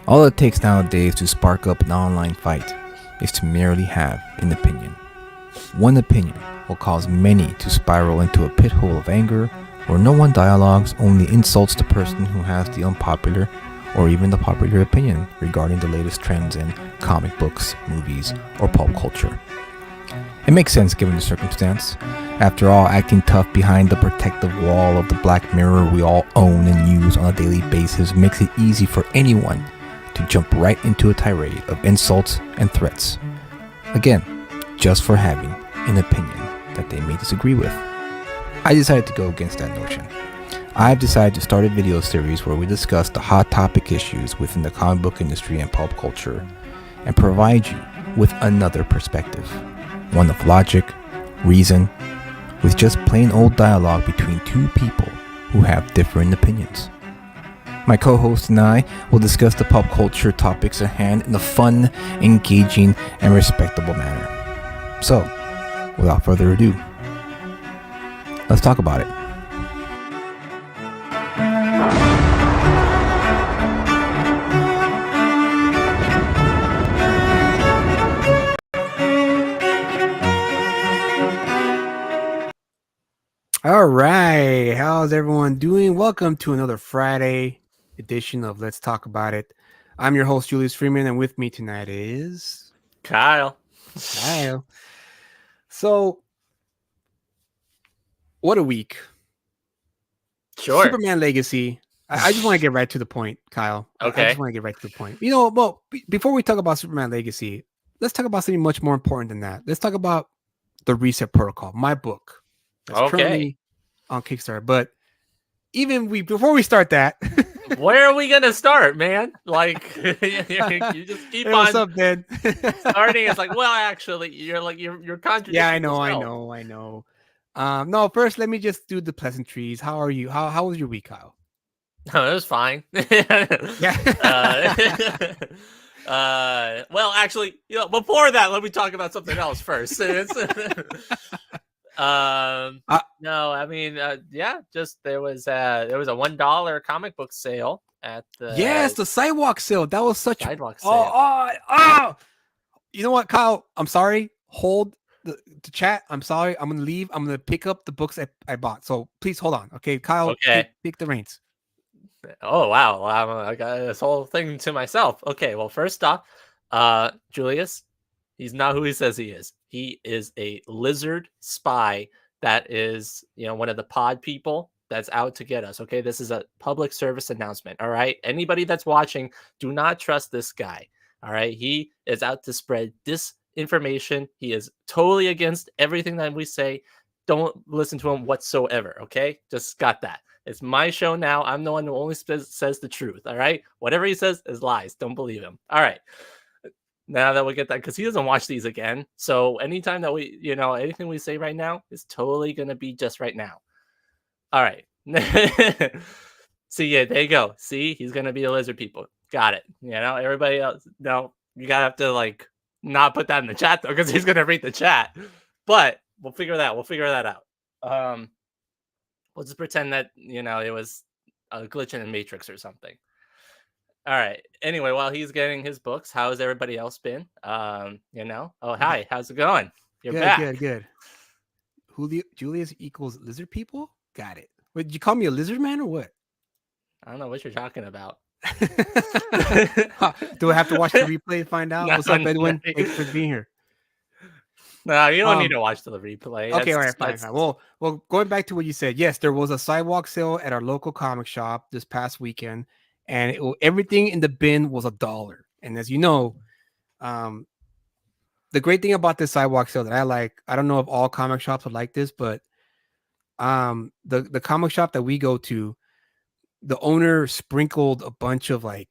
All it takes nowadays to spark up an online fight is to merely have an opinion. One opinion will cause many to spiral into a pit hole of anger where no one dialogues, only insults the person who has the unpopular or even the popular opinion regarding the latest trends in comic books, movies, or pulp culture. It makes sense given the circumstance. After all, acting tough behind the protective wall of the black mirror we all own and use on a daily basis makes it easy for anyone to jump right into a tirade of insults and threats. Again, just for having an opinion that they may disagree with. I decided to go against that notion. I've decided to start a video series where we discuss the hot topic issues within the comic book industry and pulp culture and provide you with another perspective. One of logic, reason, with just plain old dialogue between two people who have different opinions. My co-host and I will discuss the pop culture topics at hand in a fun, engaging, and respectable manner. So, without further ado, let's talk about it. All right, how's everyone doing? Welcome to another Friday edition of Let's Talk About It. I'm your host, Julius Freeman, and with me tonight is Kyle. So, what a week. Sure. Superman Legacy. I just want to get right to the point, Kyle. Okay. I just want to get right to the point. Well, before we talk about Superman Legacy, let's talk about something much more important than that. Let's talk about the Reset Protocol, my book. That's currently on Kickstarter. But before we start that, where are we gonna start, man? Like you just keep hey, on what's up, Ben? starting. It's like, well, actually, you're contradicting. Yeah, I yourself. know. No, first let me just do the pleasantries. How are you? How was your week, Kyle? No, it was fine. Yeah. Well, actually, before that, let me talk about something else first. No, I mean, yeah, just there was a $1 comic book sale at the the sidewalk sale. That was such sidewalk sale. Oh. You know what, Kyle? I'm sorry. Hold the chat. I'm sorry. I'm gonna leave. I'm gonna pick up the books I bought. So please hold on. Okay, Kyle. Okay. Take the reins. Oh wow, I got this whole thing to myself. Okay, well, first off, Julius, he's not who he says he is. He is a lizard spy that is, one of the pod people that's out to get us. Okay, this is a public service announcement. All right, anybody that's watching, do not trust this guy. All right, he is out to spread disinformation. He is totally against everything that we say. Don't listen to him whatsoever. Okay, just got that. It's my show now. I'm the one who only says the truth. All right, whatever he says is lies. Don't believe him. All right. Now that we get that, because he doesn't watch these again. So anytime that we, anything we say right now is totally going to be just right now. All right. See, yeah, there you go. See, he's going to be a lizard people. Got it. Everybody else, no, you got to have to not put that in the chat though, because he's going to read the chat. But we'll figure that out. We'll just pretend that, it was a glitch in the Matrix or something. All right. Anyway, while he's getting his books, how has everybody else been? Oh, hi. How's it going? You're back. Good. Julius equals lizard people? Got it. Wait, did you call me a lizard man or what? I don't know what you're talking about. Do I have to watch the replay to find out? What's up, Edwin? Thanks for being here. No, you don't need to watch the replay. Okay, all right, fine. Well, going back to what you said, yes, there was a sidewalk sale at our local comic shop this past weekend, and everything in the bin was $1. And as you know, the great thing about this sidewalk sale that I like, I don't know if all comic shops are like this, but the comic shop that we go to, the owner sprinkled a bunch of the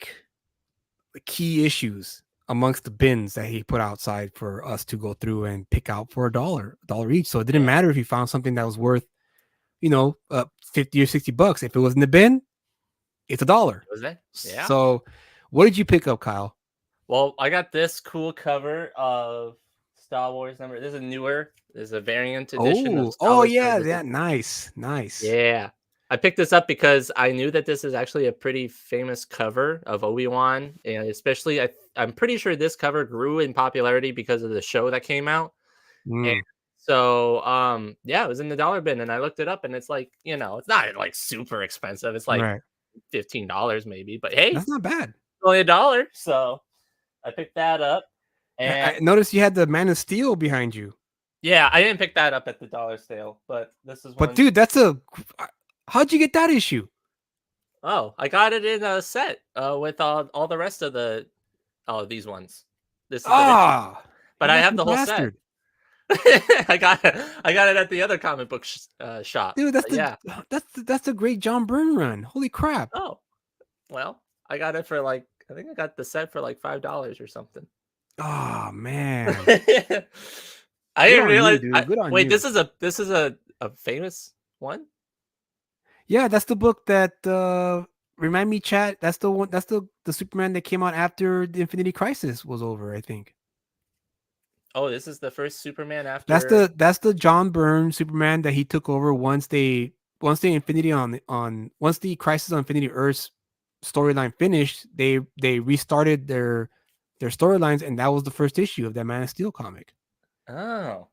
key issues amongst the bins that he put outside for us to go through and pick out for $1 each. So it didn't matter if you found something that was worth, 50 or $60. If it was in the bin, it's $1. Was it? Yeah. So what did you pick up, Kyle? Well, I got this cool cover of Star Wars number. This is newer. There's a variant edition. Oh, yeah, nice. Yeah. I picked this up because I knew that this is actually a pretty famous cover of Obi-Wan, and especially I'm pretty sure this cover grew in popularity because of the show that came out. And Mm, so yeah, it was in the dollar bin and I looked it up and it's like, it's not like super expensive. It's like right. $15 maybe, but hey, That's not bad. it's only $1. So I picked that up. I And noticed you had the Man of Steel behind you. yeah, I didn't pick that up at the dollar sale, but this is one. But dude, how'd you get that issue? Oh, I got it in a set with all the rest of these ones. This is the Ah, but you I have lucky the whole bastard. set. I got it at the other comic book shop. Dude, But yeah. that's a great John Byrne run. Holy crap. Oh, well, I got it for I think I got the set for like $5 or something. Oh man. I didn't on you, realize. dude. Good on wait, you. this is a famous one. Yeah, that's the book that remind me, chat. That's the one. That's the Superman that came out after the Infinity Crisis was over. I think Oh, this is the first Superman after. that's the John Byrne Superman that he took over once the Infinity once the Crisis on Infinity Earths storyline finished. They restarted their storylines, and that was the first issue of that Man of Steel comic. Oh,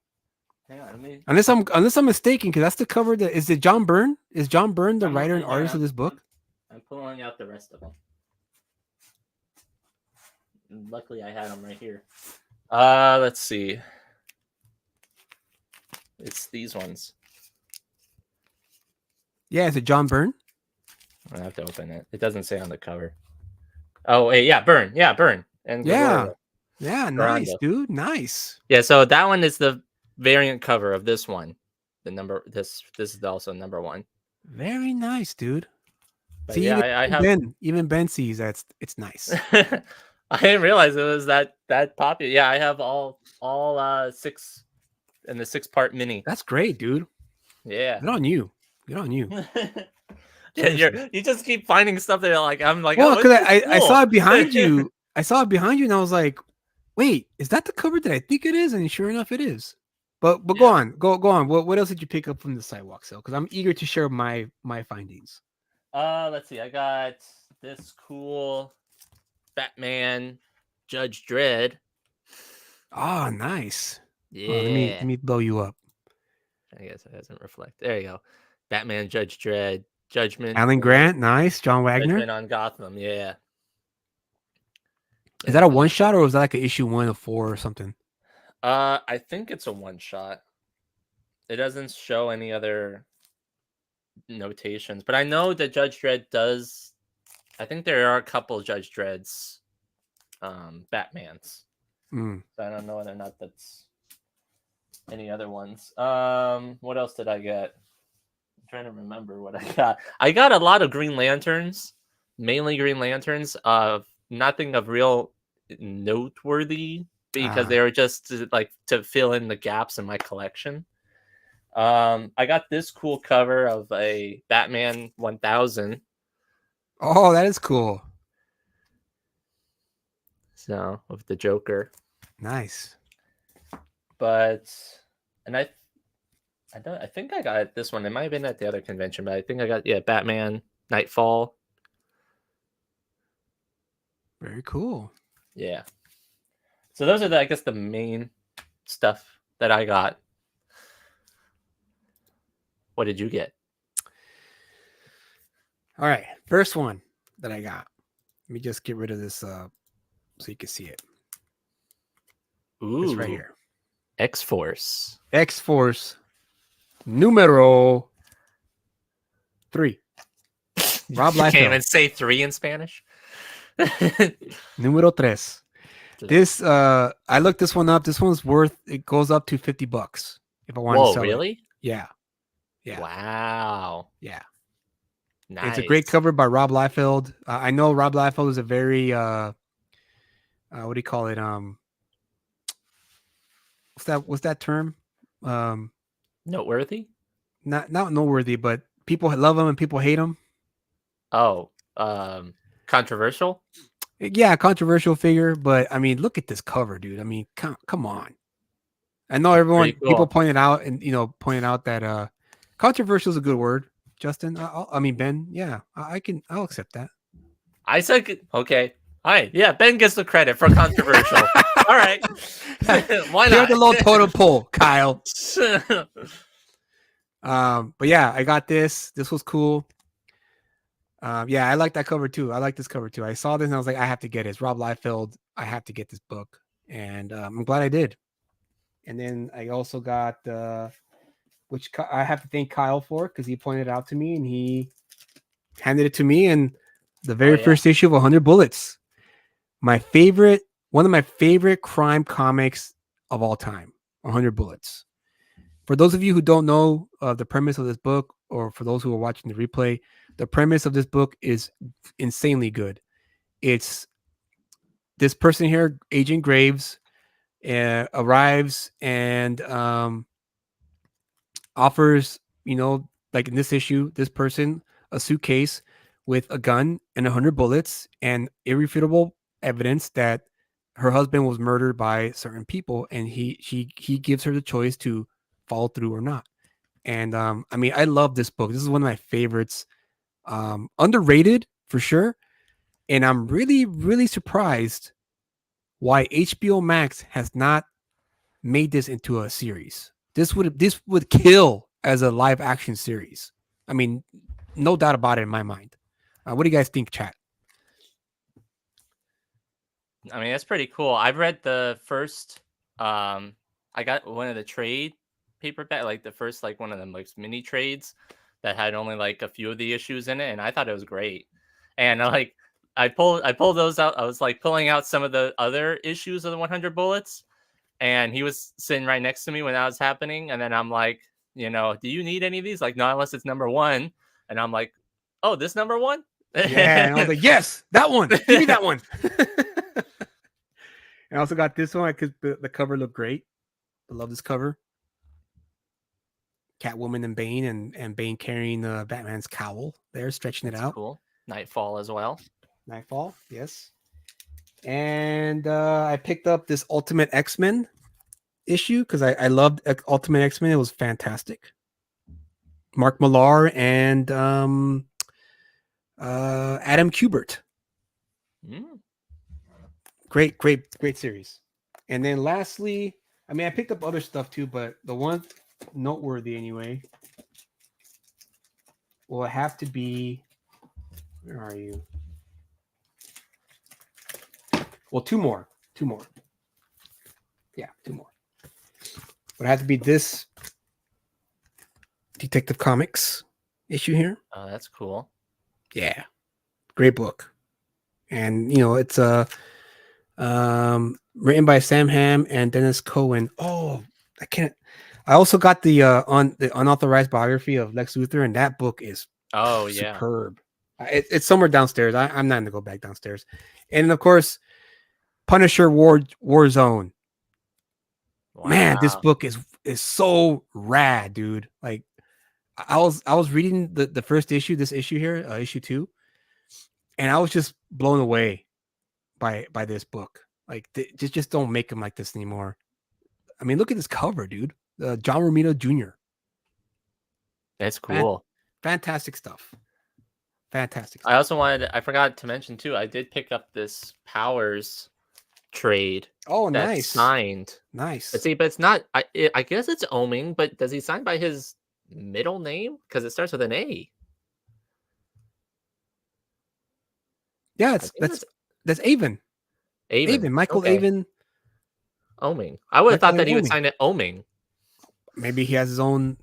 hang on, let me. Unless I'm mistaken, because that's the cover. Is it John Byrne? Is John Byrne the I'm writer and looking artist here. of this book? I'm pulling out the rest of them. Luckily, I had them right here. Let's see. It's these ones. Yeah, is it John Byrne? I have to open it. It doesn't say on the cover. Oh, wait, yeah, Byrne. Yeah, Byrne. And Yeah. Gregorio. Yeah, nice, Rondo. dude. Nice. Yeah, so that one is the variant cover of this one. This is also number one. Very nice, dude. But See, yeah, I have. even Ben sees that it's nice. I didn't realize it was that popular. Yeah, I have all 6 in the 6-part mini. That's great, dude. Yeah. Good on you. Good on you. Yeah, you just keep finding stuff that I'm like, Well, oh, because this is I cool. saw it behind you. I saw it behind you, and I was like, wait, is that the cover that I think it is? And sure enough, it is. But Yeah. go on. What else did you pick up from the sidewalk sale? Because I'm eager to share my findings. Let's see. I got this cool Batman Judge Dredd. Oh, nice. Yeah. Oh, let me blow you up. I guess it doesn't reflect. There you go. Batman Judge Dredd. Judgment. Alan Grant, nice. John Wagner. Judgment on Gotham. Yeah. Is that a one shot or was that like an issue 1 of 4 or something? I think it's a one shot. It doesn't show any other notations, but I know that Judge Dredd does. I think there are a couple Judge Dredds, Batmans. Mm. So I don't know whether or not that's any other ones. What else did I get? I'm trying to remember what I got. I got a lot of Green Lanterns, mainly Green Lanterns. Nothing of real noteworthy because they were just like to fill in the gaps in my collection. I got this cool cover of a Batman 1000. Oh, that is cool. So with the Joker. Nice. But I think I got this one. It might have been at the other convention, but I think I got Batman Nightfall. Very cool. Yeah. So those are I guess the main stuff that I got. What did you get? All right. First one that I got. Let me just get rid of this so you can see it. Ooh. It's right here. X-Force. X-Force numero 3. Rob You can't Liefeld. even say 3 in Spanish. Numero 3. This I looked this one up. This one's it goes up to $50 if I want to sell really? it. Yeah. Wow. Yeah. Nice. It's a great cover by Rob Liefeld. I know Rob Liefeld is a very what do you call it? What's that term? Noteworthy? Not noteworthy, but people love him and people hate him. Oh, controversial? Yeah, controversial figure, but I mean, look at this cover, dude. I mean, come on. I know everyone, Cool. people pointed out that controversial is a good word. Justin. I mean Ben. Yeah, I can. I'll accept that. I said okay. All right, yeah, Ben gets the credit for controversial. All right, why Here not? the low totem pole, Kyle. But yeah, I got this. This was cool. Yeah, I like that cover too. I like this cover too. I saw this and I was like, I have to get it. It's Rob Liefeld. I have to get this book, and I'm glad I did. And then I also got which I have to thank Kyle for because he pointed it out to me and he handed it to me. And the very first issue of 100 Bullets, one of my favorite crime comics of all time, 100 Bullets. For those of you who don't know the premise of this book, or for those who are watching the replay, the premise of this book is insanely good. It's this person here, Agent Graves, arrives and offers, like in this issue, this person a suitcase with a gun and 100 bullets and irrefutable evidence that her husband was murdered by certain people, and he gives her the choice to follow through or not. And I mean, I love this book. This is one of my favorites. Underrated for sure. And I'm really, really surprised why HBO Max has not made this into a series. This would kill as a live action series. I mean, no doubt about it in my mind. What do you guys think, chat? I mean, that's pretty cool. I've read the first. I got one of the trade paperback, like the first, like one of them like mini trades that had only like a few of the issues in it, and I thought it was great. And like I pulled those out. I was like pulling out some of the other issues of the 100 Bullets, and he was sitting right next to me when that was happening. And then I'm like, do you need any of these? Like, not unless it's number one. And I'm like, oh, this number one? Yeah, and I was like, yes, that one. Give me that one. I also got this one because the cover looked great. I love this cover. Catwoman and Bane, and Bane carrying Batman's cowl there, stretching it out. Cool. Nightfall as well. Nightfall, yes. And I picked up this Ultimate X-Men issue because I loved Ultimate X-Men. It was fantastic. Mark Millar and Adam Kubert. Great series. And then lastly, I mean, I picked up other stuff too, but the one noteworthy anyway will have to be, where are you? Well, two more. Yeah, two more. Would have to be this Detective Comics issue here. Oh, that's cool. Yeah, great book. And it's written by Sam Hamm and Dennis Cohen. Oh, I also got the unauthorized biography of Lex Luthor, and that book is superb. It's somewhere downstairs. I'm not gonna go back downstairs. And of course, Punisher Warzone. Wow. Man, this book is so rad, dude. Like, I was reading the first issue, this issue here, issue 2, and I was just blown away by this book. Like, just don't make them like this anymore. I mean, look at this cover, dude. John Romita Jr. That's cool. Fantastic stuff. Fantastic stuff. I also I forgot to mention too, I did pick up this Powers trade. Oh, nice. Signed. Nice. But see, but it's not, I guess it's Oming, but does he sign by his middle name? Because it starts with an A. Yeah, that's Avon. Avon. Michael Avon. Oming. I would have thought that he would sign it Oming. Maybe he has his own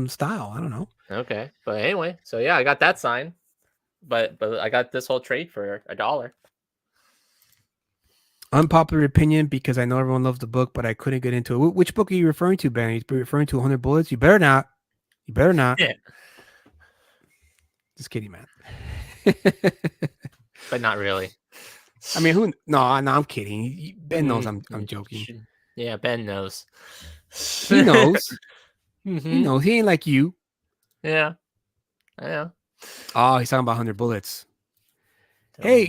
style. I don't know. Okay. But anyway, so yeah, I got that signed. But I got this whole trade for $1. Unpopular opinion, because I know everyone loves the book, but I couldn't get into it. Which book are you referring to, Ben? Are you referring to 100 Bullets? You better not. Yeah. Just kidding, man. But not really. I mean, No, I'm kidding. Ben knows I'm joking. Yeah, Ben knows. He knows. He knows. He ain't like you. Yeah. I know. Oh, he's talking about 100 Bullets. Hey,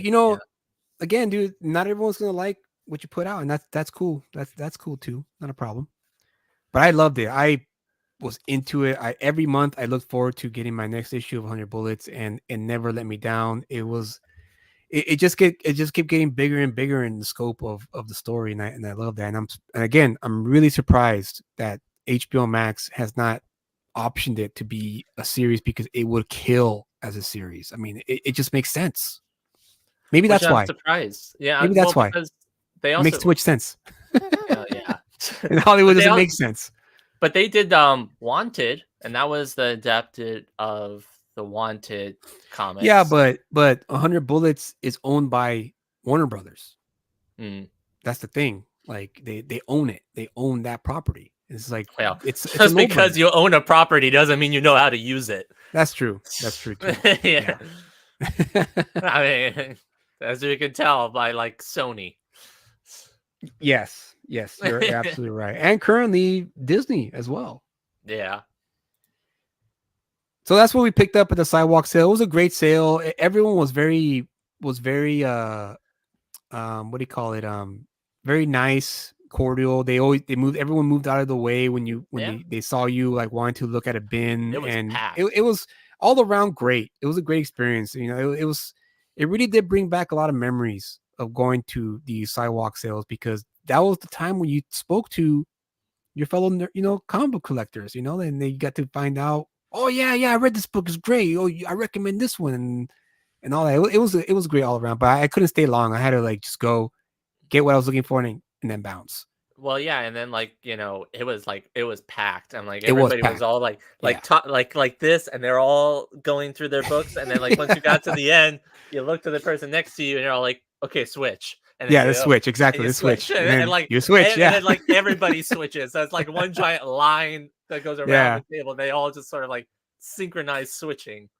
again, dude, not everyone's gonna like what you put out, and that's cool. That's cool too. Not a problem. But I loved it. I was into it. Every month I looked forward to getting my next issue of 100 Bullets, and it never let me down. It just kept getting bigger and bigger in the scope of the story, and I love that. And I'm really surprised that HBO Max has not optioned it to be a series, because it would kill as a series. I mean, it just makes sense. Maybe Which that's I'm why. surprised. Yeah, Maybe that's why. because they It also makes too much sense. yeah. In Hollywood, But they doesn't al- make sense. But they did Wanted, and that was the adapted of the Wanted comics. Yeah, but 100 Bullets is owned by Warner Brothers. Mm. That's the thing. Like they own it. They own that property. It's like, Well, it's just a because no-brainer. you own a property doesn't mean you know how to use it. That's true. That's true too. Yeah. I mean, as you can tell by like Sony. Yes, you're absolutely right. And currently Disney as well. Yeah. So that's what we picked up at the sidewalk sale. It was a great sale. Everyone was very what do you call it? Very nice, cordial. Everyone moved out of the way when they saw you like wanting to look at a bin. It was And packed. it was all around great. It was a great experience. You know, it really did bring back a lot of memories of going to the sidewalk sales, because that was the time when you spoke to your fellow, comic book collectors, and they got to find out, oh yeah, I read this book, it's great. Oh, I recommend this one, and all that. It was great all around, but I couldn't stay long. I had to like just go get what I was looking for and then bounce. Well, yeah, and then it was packed, and like It was everybody was packed. all like Yeah. like this, and they're all going through their books, and then like once you got to the end, you look to the person next to you, and you're all like, okay, switch. And then Yeah, the switch, exactly. you The switch. and, And then like you switch, and yeah. then like everybody switches. So it's like one giant line that goes around Yeah. the table. They all just sort of like synchronize switching.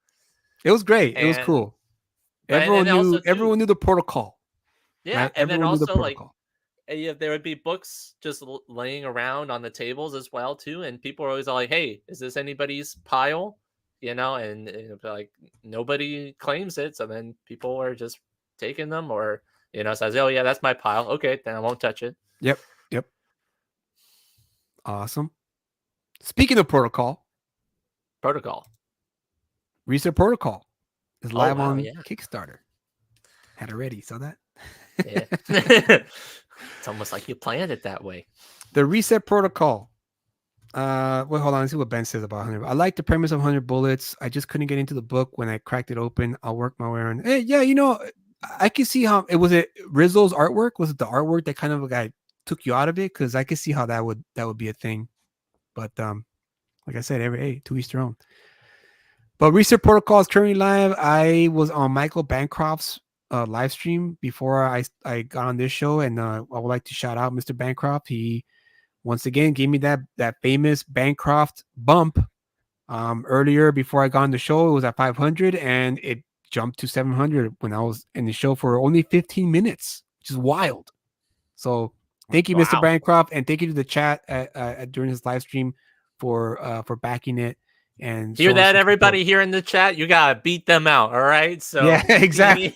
It was great. It was And- cool. But- and then also, too- Everyone knew the protocol. Yeah, Right? and then Everyone knew the also like protocol. yeah, there would be books just laying around on the tables as well too, and people are always all like, "Hey, is this anybody's pile?" And it'd be like nobody claims it, so then people are just taking them, or says, "Oh yeah, that's my pile." Okay, then I won't touch it. Yep. Awesome. Speaking of protocol, Reset Protocol is live wow, on yeah. Kickstarter. Had it ready. Saw that? Yeah. It's almost like you planned it that way. The Reset Protocol. Well, hold on. Let's see what Ben says about 100. I like the premise of 100 Bullets. I just couldn't get into the book. When I cracked it open, I'll work my way around. Hey, yeah, I can see how it was. It Rizzo's artwork. Was it the artwork that kind of took you out of it? Because I could see how that would be a thing. But like I said, to each their own. But Reset Protocol is currently live. I was on Michael Bancroft's live stream before I got on this show, and I would like to shout out Mr. Bancroft. He once again gave me that famous Bancroft bump earlier. Before I got on the show, it was at 500, and it jumped to 700 when I was in the show for only 15 minutes, which is wild. So thank you, Mr. Bancroft, and thank you to the chat during his live stream for backing it. And hear that, everybody here in the chat? You gotta beat them out, all right? So yeah, exactly.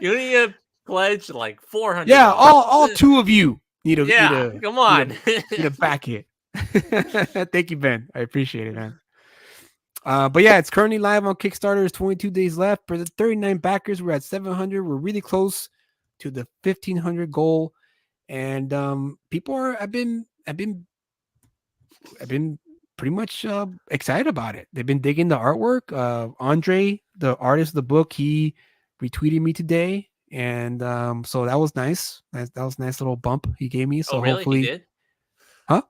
You need to pledge like 400. Yeah, all two of you need to come on, need to back it. Thank you, Ben. I appreciate it, man. But yeah, it's currently live on Kickstarter. There's 22 days left. For the 39 backers, we're at 700. We're really close to the 1,500 goal, and people I've been pretty much excited about it. They've been digging the artwork. Andre, the artist of the book, he retweeted me today, and so that was nice. That was a nice little bump he gave me. So really? hopefully, He did? Huh?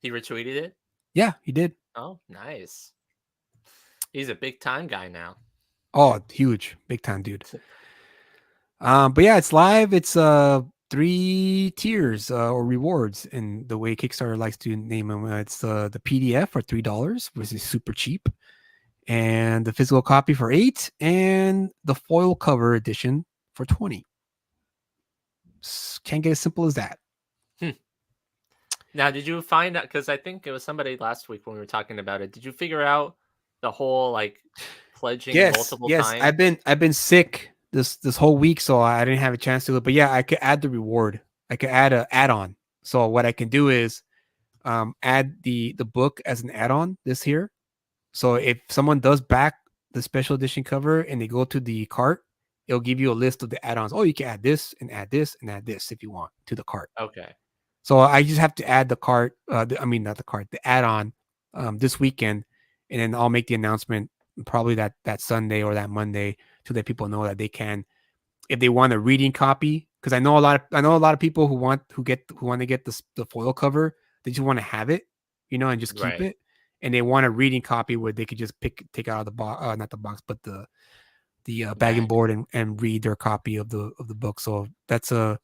He retweeted it? Yeah, he did. Oh, nice. He's a big time guy now. Oh, huge, big time dude. But yeah, it's live. It's 3 tiers or rewards, and the way Kickstarter likes to name them, it's the PDF for $3, which is super cheap, and the physical copy for $8, and the foil cover edition for $20. Can't get as simple as that. Now, did you find out? Because I think it was somebody last week when we were talking about it. Did you figure out the whole pledging multiple times? Yes, I've been sick this whole week, so I didn't have a chance to do it. But yeah, I could add the reward. I could add an add-on. So what I can do is add the book as an add-on this year. So if someone does back the special edition cover and they go to the cart, it'll give you a list of the add-ons. Oh, you can add this and add this and add this if you want to the cart. Okay. So I just have to add the cart. I mean, not the cart, the add-on this weekend, and then I'll make the announcement probably that Sunday or that Monday to let people know that they can, if they want a reading copy. Because I know a lot of people who want to get the foil cover. They just want to have it, and just keep Right. it. And they want a reading copy where they could just take out of the box, not the box, but the bag and board and read their copy of the book. So that's a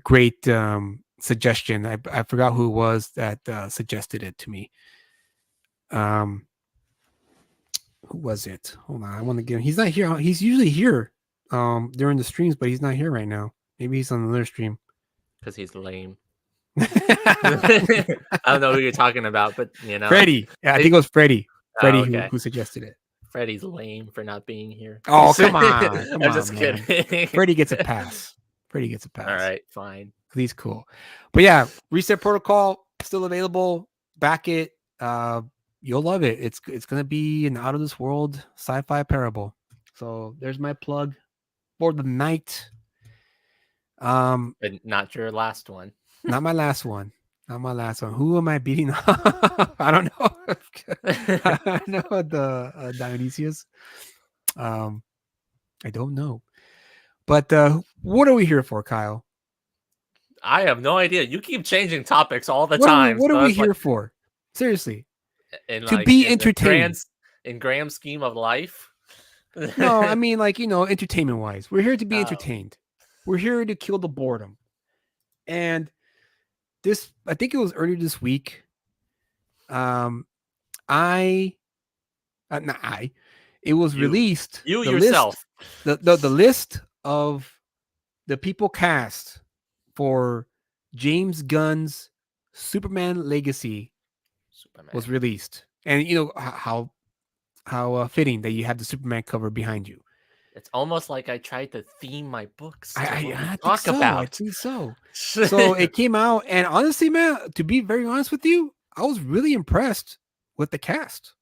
great suggestion. I forgot who it was that suggested it to me. Who was it? Hold on, I want to give him. He's not here. He's usually here during the streams, but he's not here right now. Maybe he's on another stream. Because he's lame. I don't know who you're talking about, but Freddie. Yeah, I think it was Freddie. Freddie okay. who suggested it. Freddie's lame for not being here. Oh, come on. I'm just kidding. Freddie gets a pass. All right, fine. He's cool. But yeah, Reset Protocol still available. Back it. You'll love it. It's gonna be an out of this world sci-fi parable. So there's my plug for the night. But not your last one. Not my last one. Who am I beating up? I don't know. I know the Dionysius. I don't know. But what are we here for, Kyle? I have no idea. You keep changing topics all the time. What are we here for? Seriously. To be entertained. In grand scheme of life. No, I mean entertainment wise. We're here to be entertained. We're here to kill the boredom. And I think it was earlier this week. It was released. You yourself. The list of the people cast for James Gunn's Superman Legacy was released. And how fitting that you have the Superman cover behind you. It's almost like I tried to theme my books. I think so. So So it came out, and honestly, man, to be very honest with you, I was really impressed with the cast.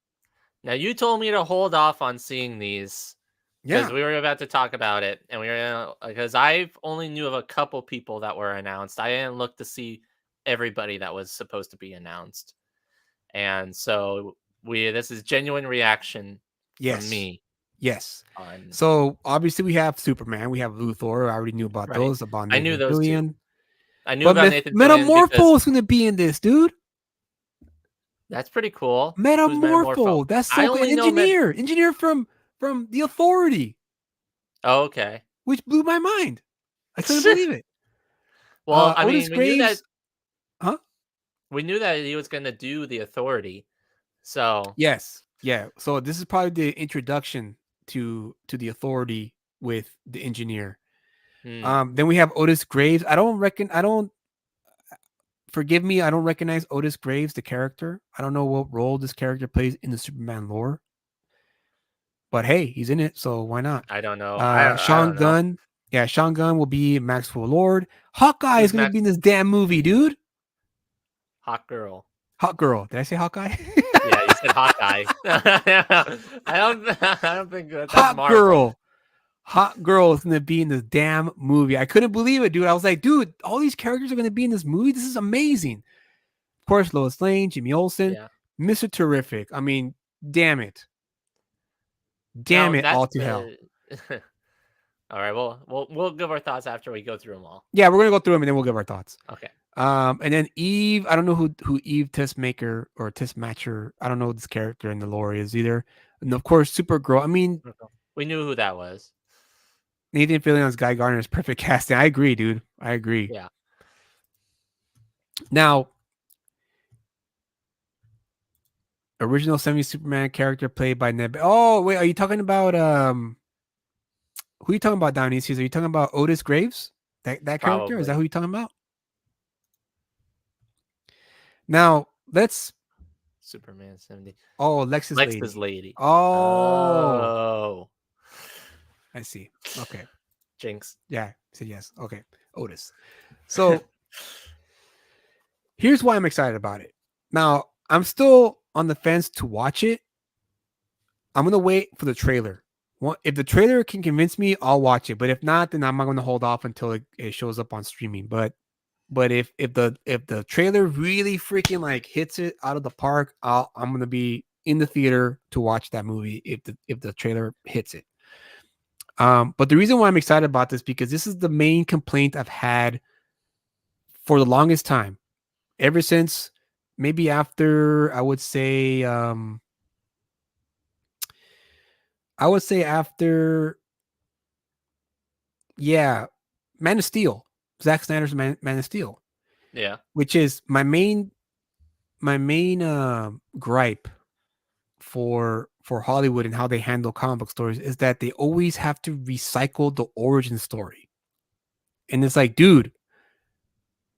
Now you told me to hold off on seeing these because we were about to talk about it, and because I only knew of a couple people that were announced. I didn't look to see everybody that was supposed to be announced, and so this is genuine reaction from me. Yes. So obviously we have Superman, we have Luthor. I already knew about those. I knew those two. I knew about Nathan Metamorpho is going to be in this, dude. That's pretty cool. Metamorpho. That's so good. Engineer from The Authority. Oh, okay. Which blew my mind. I couldn't believe it. Well, I mean, we knew that he was going to do The Authority. So yes, yeah. So this is probably the introduction to The Authority with the engineer. Then we have Otis Graves. Forgive me, I don't recognize Otis Graves, the character. I don't know what role this character plays in the Superman lore. But hey, he's in it, so why not? I don't know. Sean Gunn. Yeah, Sean Gunn will be Maxwell Lord. Hawkeye is going to be in this damn movie, dude. Hot girl. Did I say Hawkeye? Yeah, you said Hawkeye. I don't think that's Hot girl is going to be in this damn movie. I couldn't believe it, dude. I was like, dude, all these characters are going to be in this movie. This is amazing. Of course, Lois Lane, Jimmy Olsen, Mr. Terrific. I mean, damn it. All to hell. All right, well, we'll give our thoughts after we go through them all. Yeah, we're going to go through them and then we'll give our thoughts. Okay. And then Eve, I don't know who Eve Tessmaker or Tessmatcher, I don't know what this character in the lore is either. And of course, Supergirl. I mean, we knew who that was. Nathan Fillion's Guy Gardner's perfect casting. I agree, dude. I agree. Yeah. Now, original 70s Superman character played by Ned. Oh, wait, are you talking about who are you talking about, Dionysius? Are you talking about Otis Graves? That character? Probably. Is that who you're talking about? Now, let's Superman 70. Oh, Lex's lady. Oh. I see. Okay. Jinx. Yeah, I said yes. Okay. Otis. So Here's why I'm excited about it. Now, I'm still on the fence to watch it. I'm gonna wait for the trailer. If the trailer can convince me, I'll watch it. But if not, then I'm not gonna hold off until it shows up on streaming. But if the trailer really freaking like hits it out of the park, I'm gonna be in the theater to watch that movie if the trailer hits it. But the reason why I'm excited about this because this is the main complaint I've had for the longest time, ever since maybe after I would say after Man of Steel, Zack Snyder's Man of Steel. Yeah. Which is my main gripe for Hollywood and how they handle comic book stories is that they always have to recycle the origin story. And it's like, dude,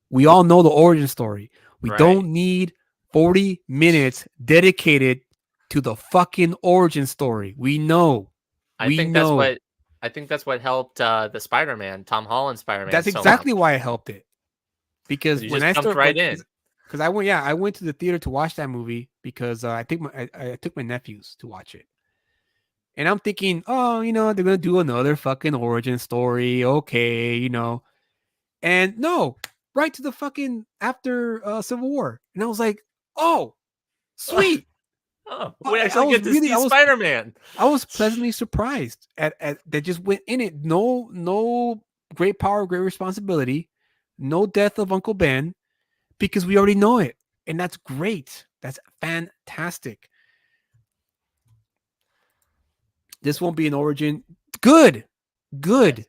we all know the origin story. We don't need 40 minutes dedicated to the fucking origin story. We know. I think that's what helped the Spider-Man, Tom Holland Spider-Man. That's exactly why it helped it. Because you when just I jumped right in, because I went to the theater to watch that movie because I took my nephews to watch it, and I'm thinking, oh, they're gonna do another fucking origin story, okay, and no, right to the fucking after Civil War, and I was like, oh, sweet. Oh, we actually get to see Spider-Man. I was pleasantly surprised at that just went in it. No great power, great responsibility. No death of Uncle Ben, because we already know it. And that's great. That's fantastic. This won't be an origin. Good. Because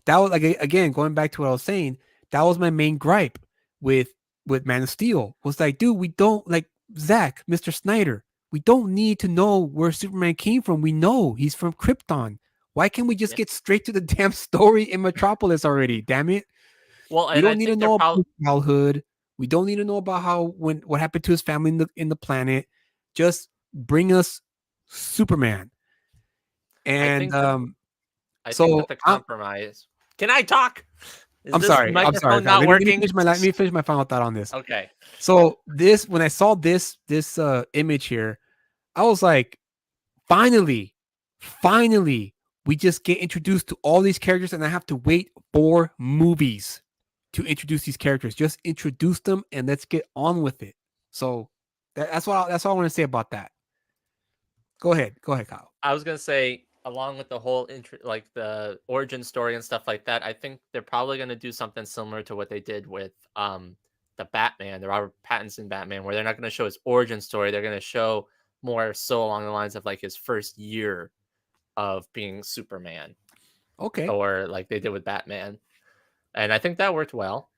that was, like, again, going back to what I was saying, that was my main gripe with Man of Steel. Was like, dude, we don't, like, Zack, Mr. Snyder, we don't need to know where Superman came from. We know he's from Krypton. Why can't we just get straight to the damn story in Metropolis already? Damn it. Well, we don't need to know about his childhood. We don't need to know about what happened to his family in the planet. Just bring us Superman. And I think that the compromise. Can I talk? I'm sorry. Not working? Let me finish my final thought on this. Okay. So when I saw this image here, I was like, finally, we just get introduced to all these characters, and I have to wait 4 movies to introduce these characters. Just introduce them and let's get on with it. So that's all I want to say about that. Go ahead, Kyle. I was gonna say, along with the whole like the origin story and stuff like that, I think they're probably gonna do something similar to what they did with the Batman, the Robert Pattinson Batman, where they're not gonna show his origin story. They're gonna show more so along the lines of like his first year of being Superman. Okay. Or like they did with Batman. And I think that worked well.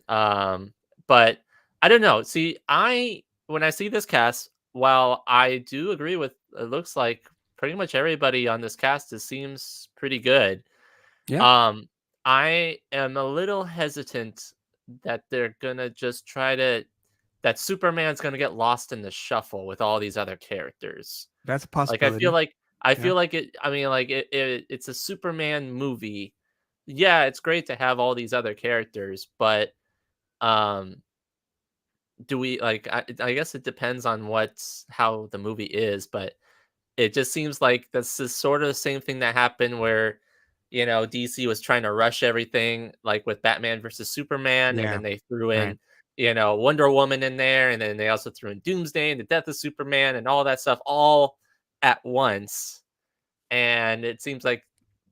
But I don't know. See, when I see this cast, while I do agree with it looks like pretty much everybody on this cast seems pretty good. Yeah. I am a little hesitant that they're gonna just that Superman's gonna get lost in the shuffle with all these other characters. That's a possibility. Like I feel like it. I mean, like it's a Superman movie. Yeah, it's great to have all these other characters, but do we like? I guess it depends on how the movie is, but it just seems like this is sort of the same thing that happened where DC was trying to rush everything, like with Batman versus Superman, and then they threw in Wonder Woman in there, and then they also threw in Doomsday and the death of Superman and all that stuff all at once. And it seems like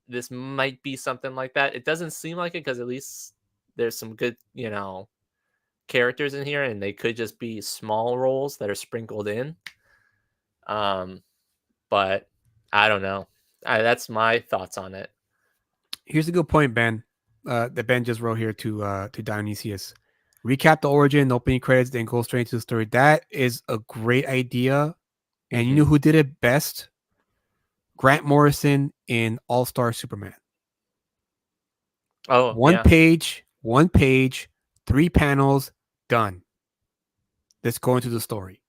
this might be something like that. It doesn't seem like it because at least there's some good characters in here, and they could just be small roles that are sprinkled in. But I don't know. That's my thoughts on it. Here's a good point, Ben. That Ben just wrote here to Dionysius. Recap the origin, opening credits, then go straight into the story. That is a great idea. And you know who did it best? Grant Morrison in All-Star Superman. Oh, one page, 3 panels, done. Let's go into the story.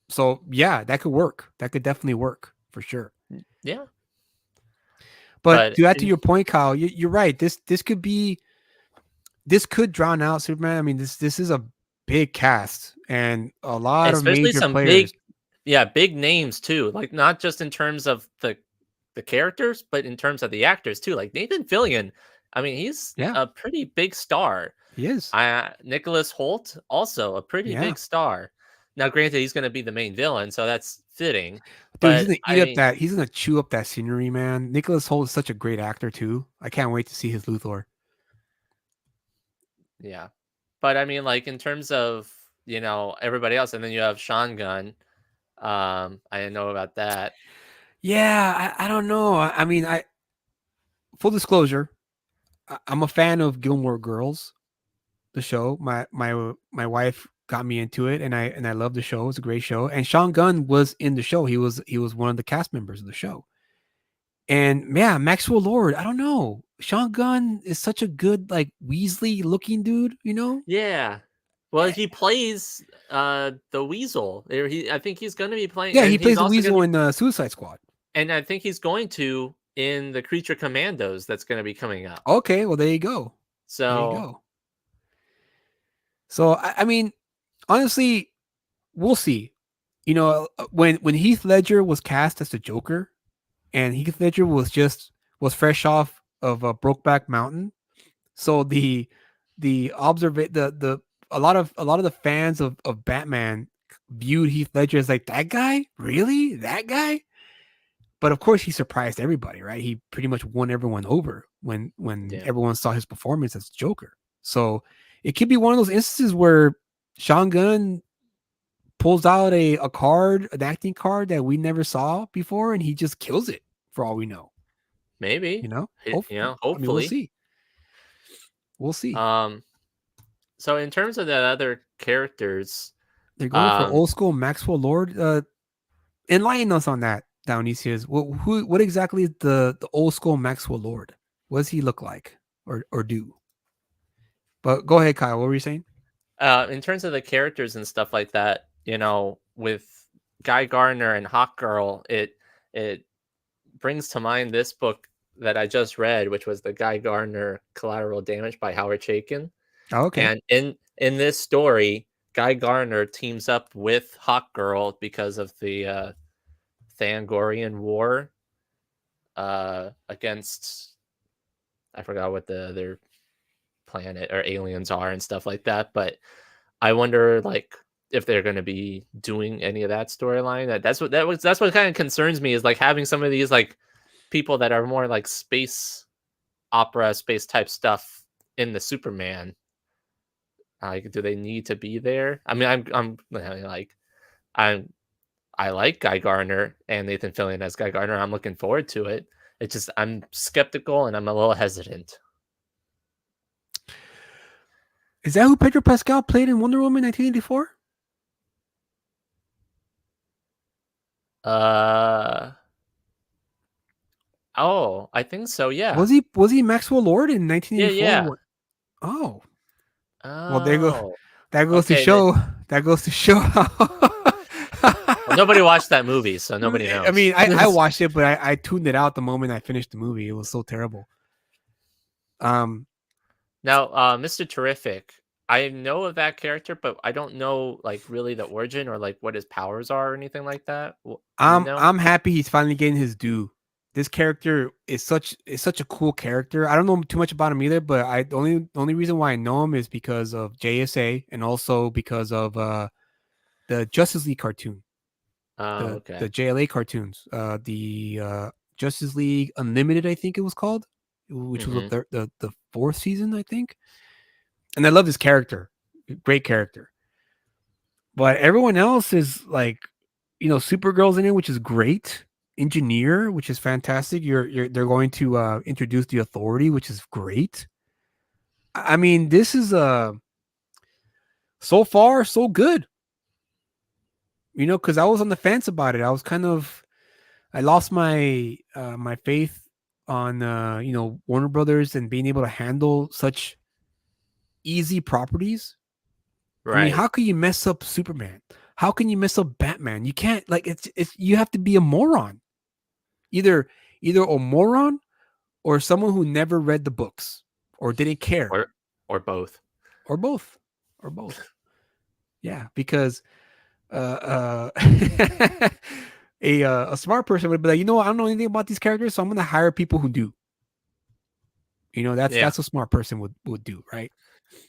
So yeah, that could work. That could definitely work for sure. Yeah. But to add to your point, Kyle, you're right. This could be this could drown out Superman. I mean, this is a big cast and a lot of Especially major some players. big names too. Like not just in terms of the characters, but in terms of the actors too. Like Nathan Fillion, I mean, he's Yeah, a pretty big star. he is. Nicholas Holt, also a pretty Yeah, big star. Now, granted, he's going to be the main villain, so that's fitting. dude, he's But gonna I eat up mean, that. He's gonna chew up that scenery, man. Nicholas Holt is such a great actor too. I can't wait to see his Luthor. yeah. But I mean, like in terms of everybody else, and then you have Sean Gunn. I didn't know about that. Yeah, I don't know. I mean, full disclosure, I'm a fan of Gilmore Girls, the show. My wife got me into it, and I love the show. It's a great show. And Sean Gunn was in the show. He was one of the cast members of the show. And yeah, Maxwell Lord. I don't know. Sean Gunn is such a good like Weasley looking dude. You know. Yeah. Well, Eh, he plays the Weasel. I think he's going to be playing, Yeah, he and he's plays the also going Weasel to, in Suicide Squad. and I think he's going to in the Creature Commandos that's going to be coming up. Okay, well there you go. There you So go. So I mean, honestly, we'll see. You know, when Heath Ledger was cast as the Joker, and Heath Ledger was fresh off of Brokeback Mountain, so the a lot of the fans of Batman viewed Heath Ledger as like that guy, really that guy. But of course, he surprised everybody, right? He pretty much won everyone over when yeah. everyone saw his performance as Joker. So it could be one of those instances where Sean Gunn pulls out an acting card that we never saw before, and he just kills it for all we know. Maybe. You know, I mean, I mean, we'll hopefully. see. We'll see. So in terms of the other characters, They're going for old school Maxwell Lord. Enlighten us on that, Dionysius. What exactly is the old school Maxwell Lord? What does he look like or do? But go ahead, Kyle. What were you saying? in terms of the characters and stuff like that, with Guy Gardner and Hawkgirl, it brings to mind this book that I just read, which was the Guy Gardner Collateral Damage by Howard Chaykin. Oh, okay. And in this story, Guy Gardner teams up with Hawkgirl because of the Thangorian War against, I forgot what the other planet or aliens are and stuff like that. But I wonder, like, if they're going to be doing any of that storyline. That's what kind of concerns me, is like having some of these like people that are more like space opera, space type stuff in the Superman. Like, do they need to be there? I mean, I like Guy Gardner and Nathan Fillion as Guy Gardner. I'm looking forward to it. It's just I'm skeptical and I'm a little hesitant. Is that who Pedro Pascal played in Wonder Woman 1984? Oh, I think so. Yeah. Was he Maxwell Lord in 1984? Yeah. Oh. Oh. Well, there you go. That goes to Okay, show. That goes to show how. Well, nobody watched that movie, so nobody knows. I mean, I watched it, but I tuned it out the moment I finished the movie. It was so terrible. Now, Mr. Terrific, I know of that character, but I don't know like really the origin or like what his powers are or anything like that. I'm happy he's finally getting his due. This character is such a cool character. I don't know too much about him either, but the only reason why I know him is because of JSA and also because of the Justice League cartoon. Okay. The JLA cartoons. The Justice League Unlimited, I think it was called, which was the fourth season, I think. And I love this character. Great character. But everyone else is like, Supergirl's in it, which is great. Engineer, which is fantastic. They're going to introduce the Authority, which is great. I mean, this is so far so good. Because I was on the fence about it. I lost my my faith on Warner Brothers and being able to handle such easy properties. Right. I mean, how can you mess up Superman? How can you mess up Batman? You can't. Like, it's you have to be a moron. Either a moron or someone who never read the books or didn't care. or both. or both, or both. Yeah, because a smart person would be like, I don't know anything about these characters, so I'm gonna hire people who do. That's Yeah. that's what a smart person would do, right?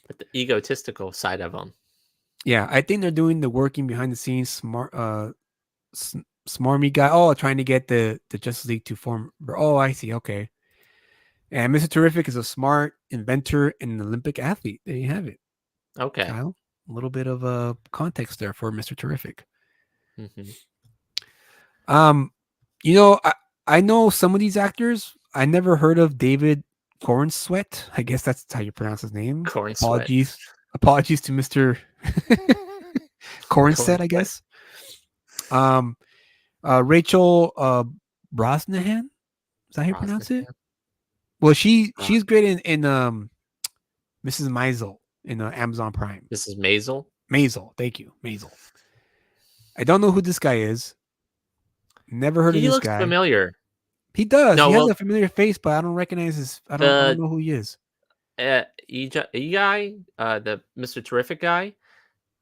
But the egotistical side of them. Yeah, I think they're doing the working behind the scenes smarmy guy. Oh, trying to get the Justice League to form. Oh, I see. Okay. And Mr. Terrific is a smart inventor and an Olympic athlete. There you have it, Okay. Kyle. A little bit of a context there for Mr. Terrific. Mhm. I know some of these actors. I never heard of David Cornsweet. I guess that's how you pronounce his name. Corn sweat. Apologies to Mr. Cornstead, I Corn guess. Rachel Brosnahan. Is that how you pronounce it? Well, she's great in Mrs. Maisel in Amazon Prime. This is Maisel. Maisel, thank you, Maisel. I don't know who this guy is. Never heard of He this looks guy. familiar. He does. No, he has well- a familiar face, but I don't recognize his. I don't know who he is. E guy, the Mr. Terrific guy.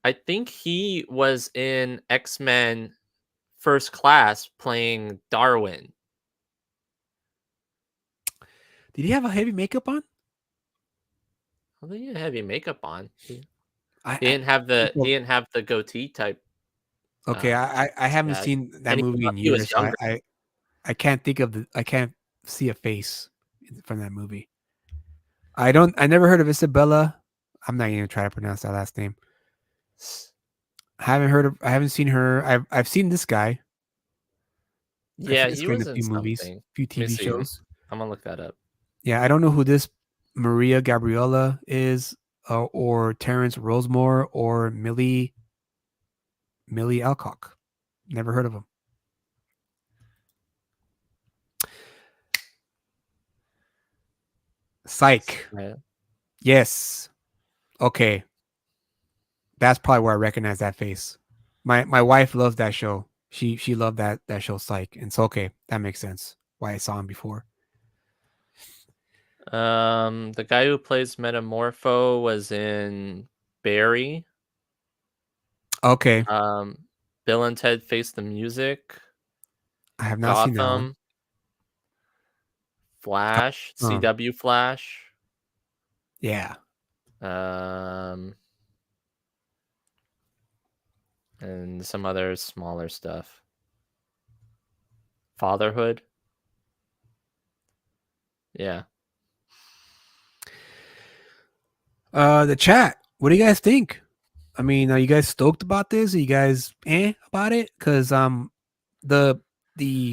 I think he was in X-Men First Class playing Darwin. Did he have a heavy makeup on? I think he had heavy makeup on. He I didn't have the goatee type. Okay, I haven't yeah. seen that And movie in he was years. So younger. I can't think of I can't see a face from that movie. I never heard of Isabella. I'm not even gonna try to pronounce that last name. I haven't seen her. I've seen this guy. Yeah, I've seen this he guy was a in few movies, something. few Let me TV see. shows. I'm gonna look that up. Yeah, I don't know who this Maria Gabriella is, or Terrence Rosemore, or Millie Alcock. Never heard of him. Psych. Right. Yes. Okay. That's probably where I recognize that face. My wife loves that show. She loved that show Psych. And so okay, that makes sense why I saw him before. The guy who plays Metamorpho was in Barry. Okay. Bill and Ted Face the Music. I have not seen that one. Gotham. Flash. CW Flash. Yeah. And some other smaller stuff. Fatherhood. Yeah. The chat. What do you guys think? I mean, are you guys stoked about this? Are you guys about it? Because the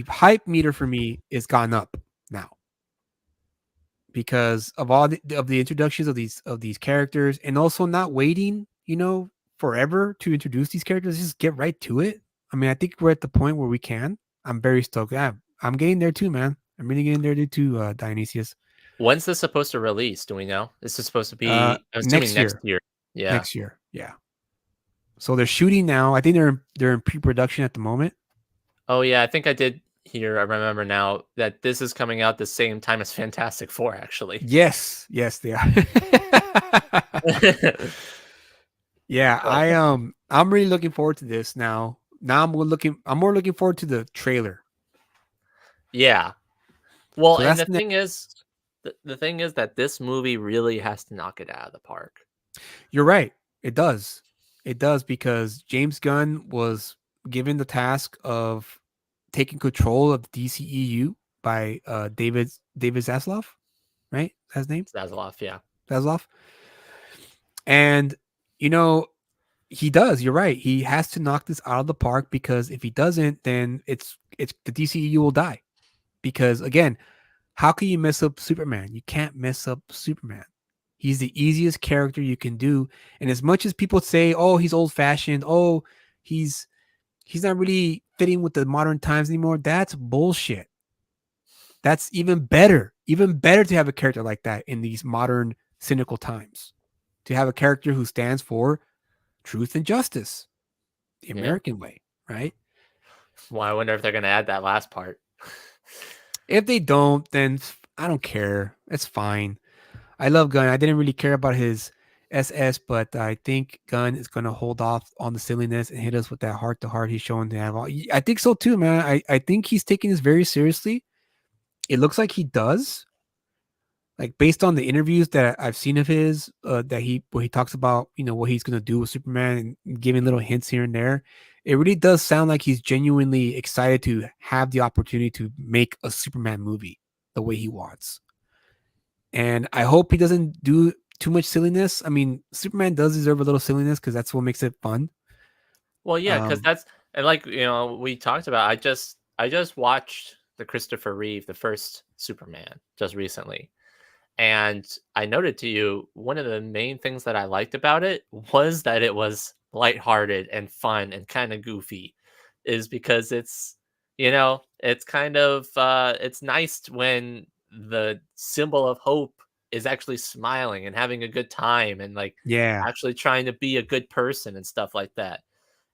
hype meter for me is gone up now because of all the introductions of these characters, and also not waiting, forever to introduce these characters. Just get right to it. I mean, I think we're at the point where we can. I'm very stoked. I'm getting there too, man. I'm really getting there too, Dionysius. When's this supposed to release? Do we know? This is supposed to be I'm assuming next year. Yeah. Next year. Yeah. So they're shooting now. I think they're in pre-production at the moment. Oh yeah, I think I did hear. I remember now that this is coming out the same time as Fantastic Four, actually. Yes, they are. Yeah, I'm really looking forward to this now. Now I'm more looking forward to the trailer. Yeah. Well, So and that's the thing is that this movie really has to knock it out of the park. You're right. It does. It does, because James Gunn was given the task of taking control of the DCEU by David Zaslav, right? That's his name? Zaslav, yeah. Zaslav. And he does. You're right. He has to knock this out of the park, because if he doesn't, then it's the DCEU will die. Because again, how can you mess up Superman? You can't mess up Superman. He's the easiest character you can do. And as much as people say, "Oh, he's old-fashioned. Oh, he's not really fitting with the modern times anymore," that's bullshit. That's even better. Even better to have a character like that in these modern cynical times. To have a character who stands for truth and justice, the American way, right? Well, I wonder if they're going to add that last part. If they don't, then I don't care. It's fine. I love Gunn. I didn't really care about his SS, but I think Gunn is going to hold off on the silliness and hit us with that heart to heart he's showing to have. I think so too, man. I think he's taking this very seriously. It looks like he does. Like based on the interviews that I've seen of his, where he talks about what he's gonna do with Superman and giving little hints here and there, it really does sound like he's genuinely excited to have the opportunity to make a Superman movie the way he wants. And I hope he doesn't do too much silliness. I mean, Superman does deserve a little silliness because that's what makes it fun. Well, yeah, because Um, that's and like we talked about. I just watched the Christopher Reeve, the first Superman, just recently, and I noted to you one of the main things that I liked about it was that it was lighthearted and fun and kind of goofy, is because it's kind of it's nice when the symbol of hope is actually smiling and having a good time and like yeah, actually trying to be a good person and stuff like that.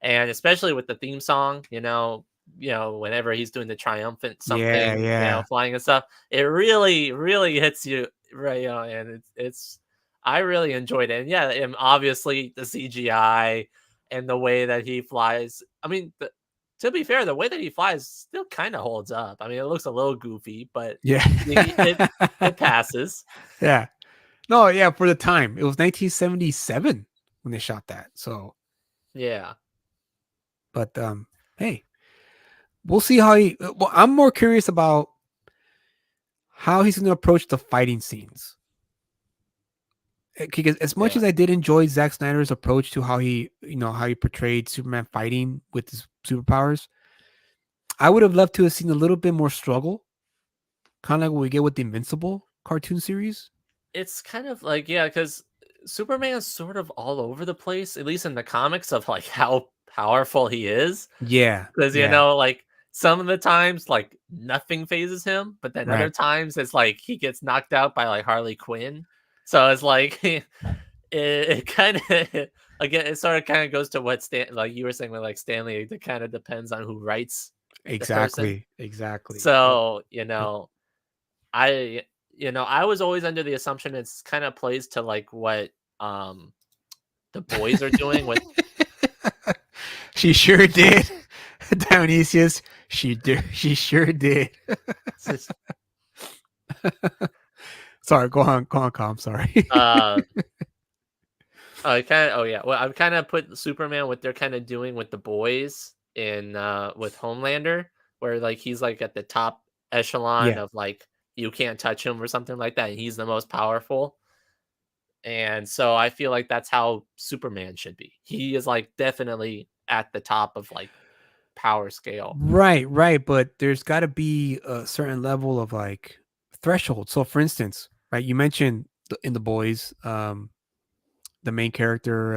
And especially with the theme song, whenever he's doing the triumphant yeah, something, yeah, flying and stuff, it really, really hits you right. And it's I really enjoyed it. And yeah, and obviously the CGI and the way that he flies. I mean, to be fair, the way that he flies still kind of holds up. I mean, it looks a little goofy, but yeah, it passes. yeah. No, yeah. For the time, it was 1977 when they shot that. So, Yeah. but hey, we'll see how he. Well, I'm more curious about how he's going to approach the fighting scenes. Because as much Yeah. as I did enjoy Zack Snyder's approach to how he portrayed Superman fighting with his superpowers, I would have loved to have seen a little bit more struggle, kind of like what we get with the Invincible cartoon series. It's kind of like, yeah, because Superman's sort of all over the place, at least in the comics, of like how powerful he is. Yeah, Because yeah, like some of the times, like nothing phases him, but then other right. times it's like he gets knocked out by like Harley Quinn. So it's like it kind of again, it sort of kind of goes to what like you were saying with like Stanley. It kind of depends on who writes the person. Exactly, exactly. Yep, So yep. I I was always under the assumption it's kind of plays to like what the boys are doing with She sure did, Dionysius. She did. She sure did. Sorry, go on, Calm. Sorry. I kind of well I've kind of put Superman what they're kind of doing with the boys in with Homelander, where like he's like at the top echelon Yeah, of like you can't touch him or something like that, and he's the most powerful. And so I feel like that's how Superman should be. He is like definitely at the top of like power scale. right, right. But there's got to be a certain level of like threshold. So, for instance, right, you mentioned in the boys, the main character.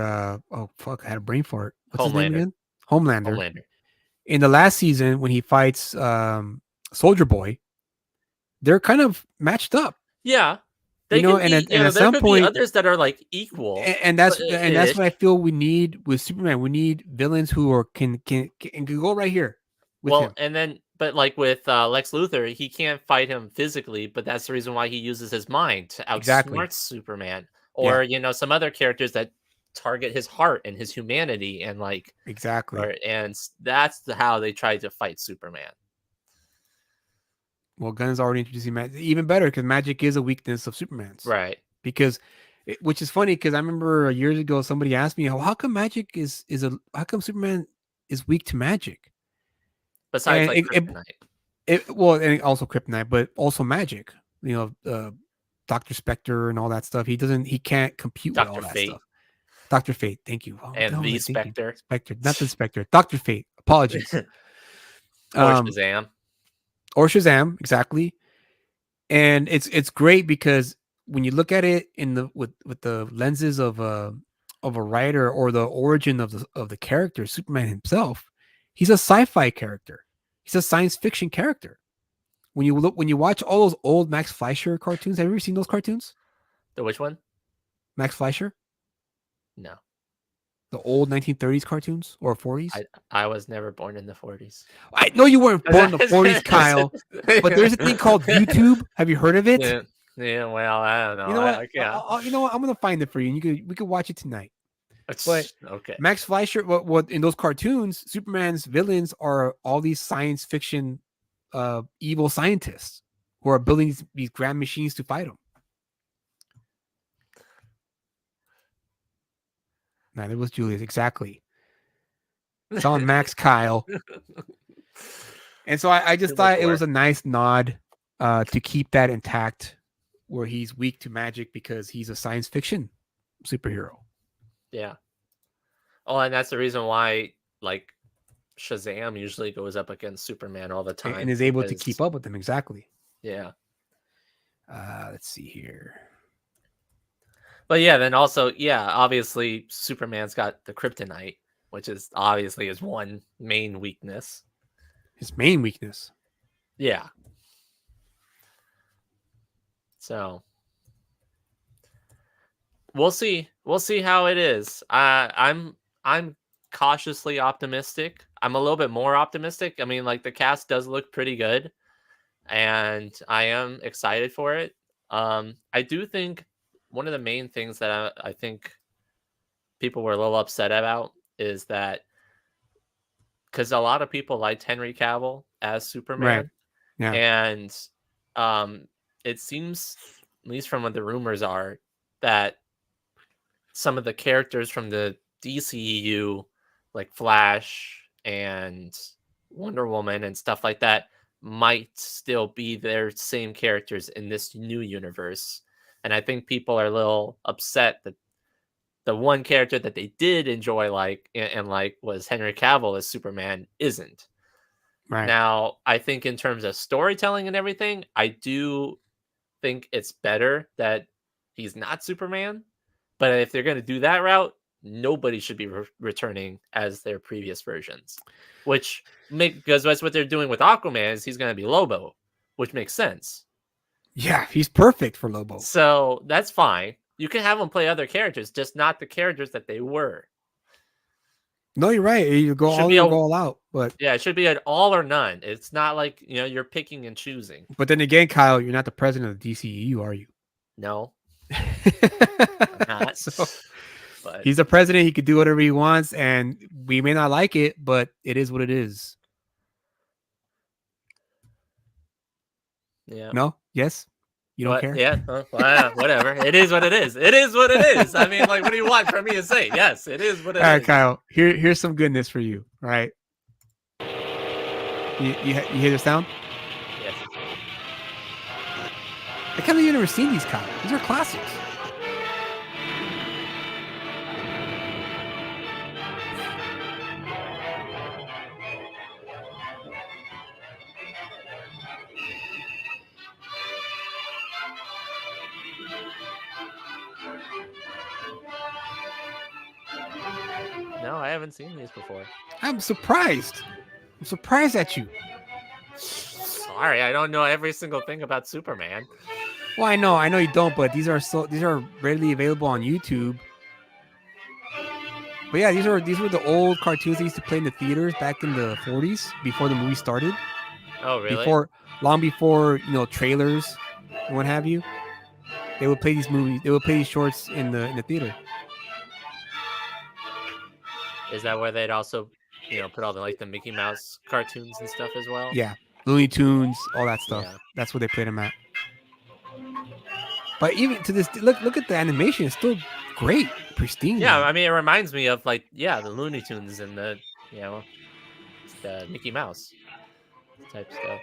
Oh fuck, I had a brain fart. What's his name Homelander. again? Homelander. Homelander. In the last season, when he fights Soldier Boy, they're kind of matched up. Yeah. They can And be, at there some could be point, others that are like equal. and But that's ish. what I feel we need with Superman. We need villains who are can go right here with Well, him. and then but like with Lex Luthor, he can't fight him physically, but that's the reason why he uses his mind to Exactly. outsmart Superman. Yeah. Or, some other characters that target his heart and his humanity and like Exactly. that's how they try to fight Superman. Well, Gunn is already introducing magic. Even better because magic is a weakness of Superman's. Right. Because, which is funny because I remember years ago somebody asked me, "Oh, how come magic how come Superman is weak to magic?" Besides And like Kryptonite. and also kryptonite, but also magic. Dr. Spectre and all that stuff. He can't compute with all Dr. that Fate stuff. Dr. Fate, thank you. Oh, what the and hell was the I thinking? Spectre. Spectre, not the Spectre. Dr. Fate. Apologies. Or Shazam. Or Shazam, exactly. And it's great because when you look at it with the lenses of a writer or the origin of the character, Superman himself, he's a sci-fi character. He's a science fiction character. When you watch all those old Max Fleischer cartoons, have you ever seen those cartoons? The which one? Max Fleischer? No. The old 1930s cartoons or 40s? I was never born in the 40s. I know you weren't born in the 40s, Kyle, but there's a thing called YouTube. Have you heard of it? Yeah. Yeah, well, I don't know. You know what? I can't. You know what? I'm gonna find it for you, and we could watch it tonight. But Okay. Max Fleischer, what in those cartoons, Superman's villains are all these science fiction, evil scientists who are building these grand machines to fight him. Now, it was Julius, exactly. It's on Max Kyle. And so I just thought it was a nice nod to keep that intact, where he's weak to magic because he's a science fiction superhero. Yeah. Oh, and that's the reason why, like, Shazam usually goes up against Superman all the time. And is able to keep up with them, exactly. Yeah. Let's see here. But yeah, then also, yeah, obviously Superman's got the kryptonite, which is obviously his one main weakness. His main weakness. Yeah. So we'll see. We'll see how it is. I'm cautiously optimistic. I'm a little bit more optimistic. I mean, like, the cast does look pretty good, and I am excited for it. I do think one of the main things that I think people were a little upset about is that, because a lot of people liked Henry Cavill as Superman, Right. Yeah. and it seems, at least from what the rumors are, that some of the characters from the DCEU, like Flash and Wonder Woman and stuff like that, might still be their same characters in this new universe. And I think people are a little upset that the one character that they did enjoy and like was Henry Cavill as Superman isn't. Right. Now, I think in terms of storytelling and everything, I do think it's better that he's not Superman. But if they're going to do that route, nobody should be returning as their previous versions, because that's what they're doing with Aquaman, is he's going to be Lobo, which makes sense. Yeah, he's perfect for Lobo. So that's fine. You can have them play other characters, just not the characters that they were. No, you're right. You go all out, but yeah, it should be an all or none. It's not like, you're picking and choosing. But then again, Kyle, you're not the president of the DCEU, are you? No. Not. So, but he's the president. He could do whatever he wants, and we may not like it, but it is what it is. Yeah. No? Yes? You don't care? Yeah. Whatever. It is what it is. It is what it is. I mean, like, what do you want from me to say? Yes, it is what it is. All right, Kyle. Here's some goodness for you. All right. You hear the sound? Yes. I can't believe you've never seen these, Kyle. These are classics. No, I haven't seen these before. I'm surprised. I'm surprised at you. Sorry, I don't know every single thing about Superman. Well, I know you don't, but these are readily available on YouTube. But yeah, these were the old cartoons they used to play in the theaters back in the 40s before the movie started. Oh, really? Long before trailers and what have you. They would play these movies. They would play these shorts in the theater. Is that where they'd also, put all the Mickey Mouse cartoons and stuff as well? Yeah, Looney Tunes, all that stuff. Yeah. That's where they played them at. But even to this, look at the animation. It's still great, pristine. Yeah, I mean, it reminds me of the Looney Tunes and the Mickey Mouse type stuff.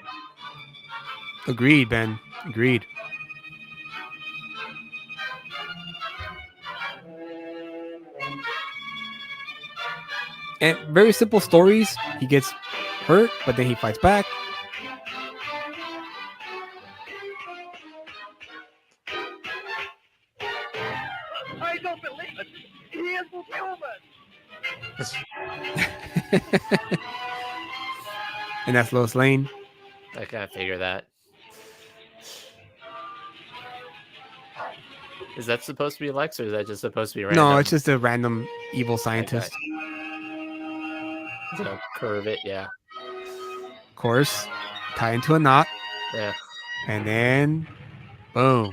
Agreed, Ben. Agreed. And very simple stories. He gets hurt, but then he fights back. I don't believe it. He is human. And that's Lois Lane. I kind of figure that. Is that supposed to be Lex, or is that just supposed to be random? No, it's just a random evil scientist. Okay. So curve it, yeah. Of course, tie into a knot. Yeah. And then Boom.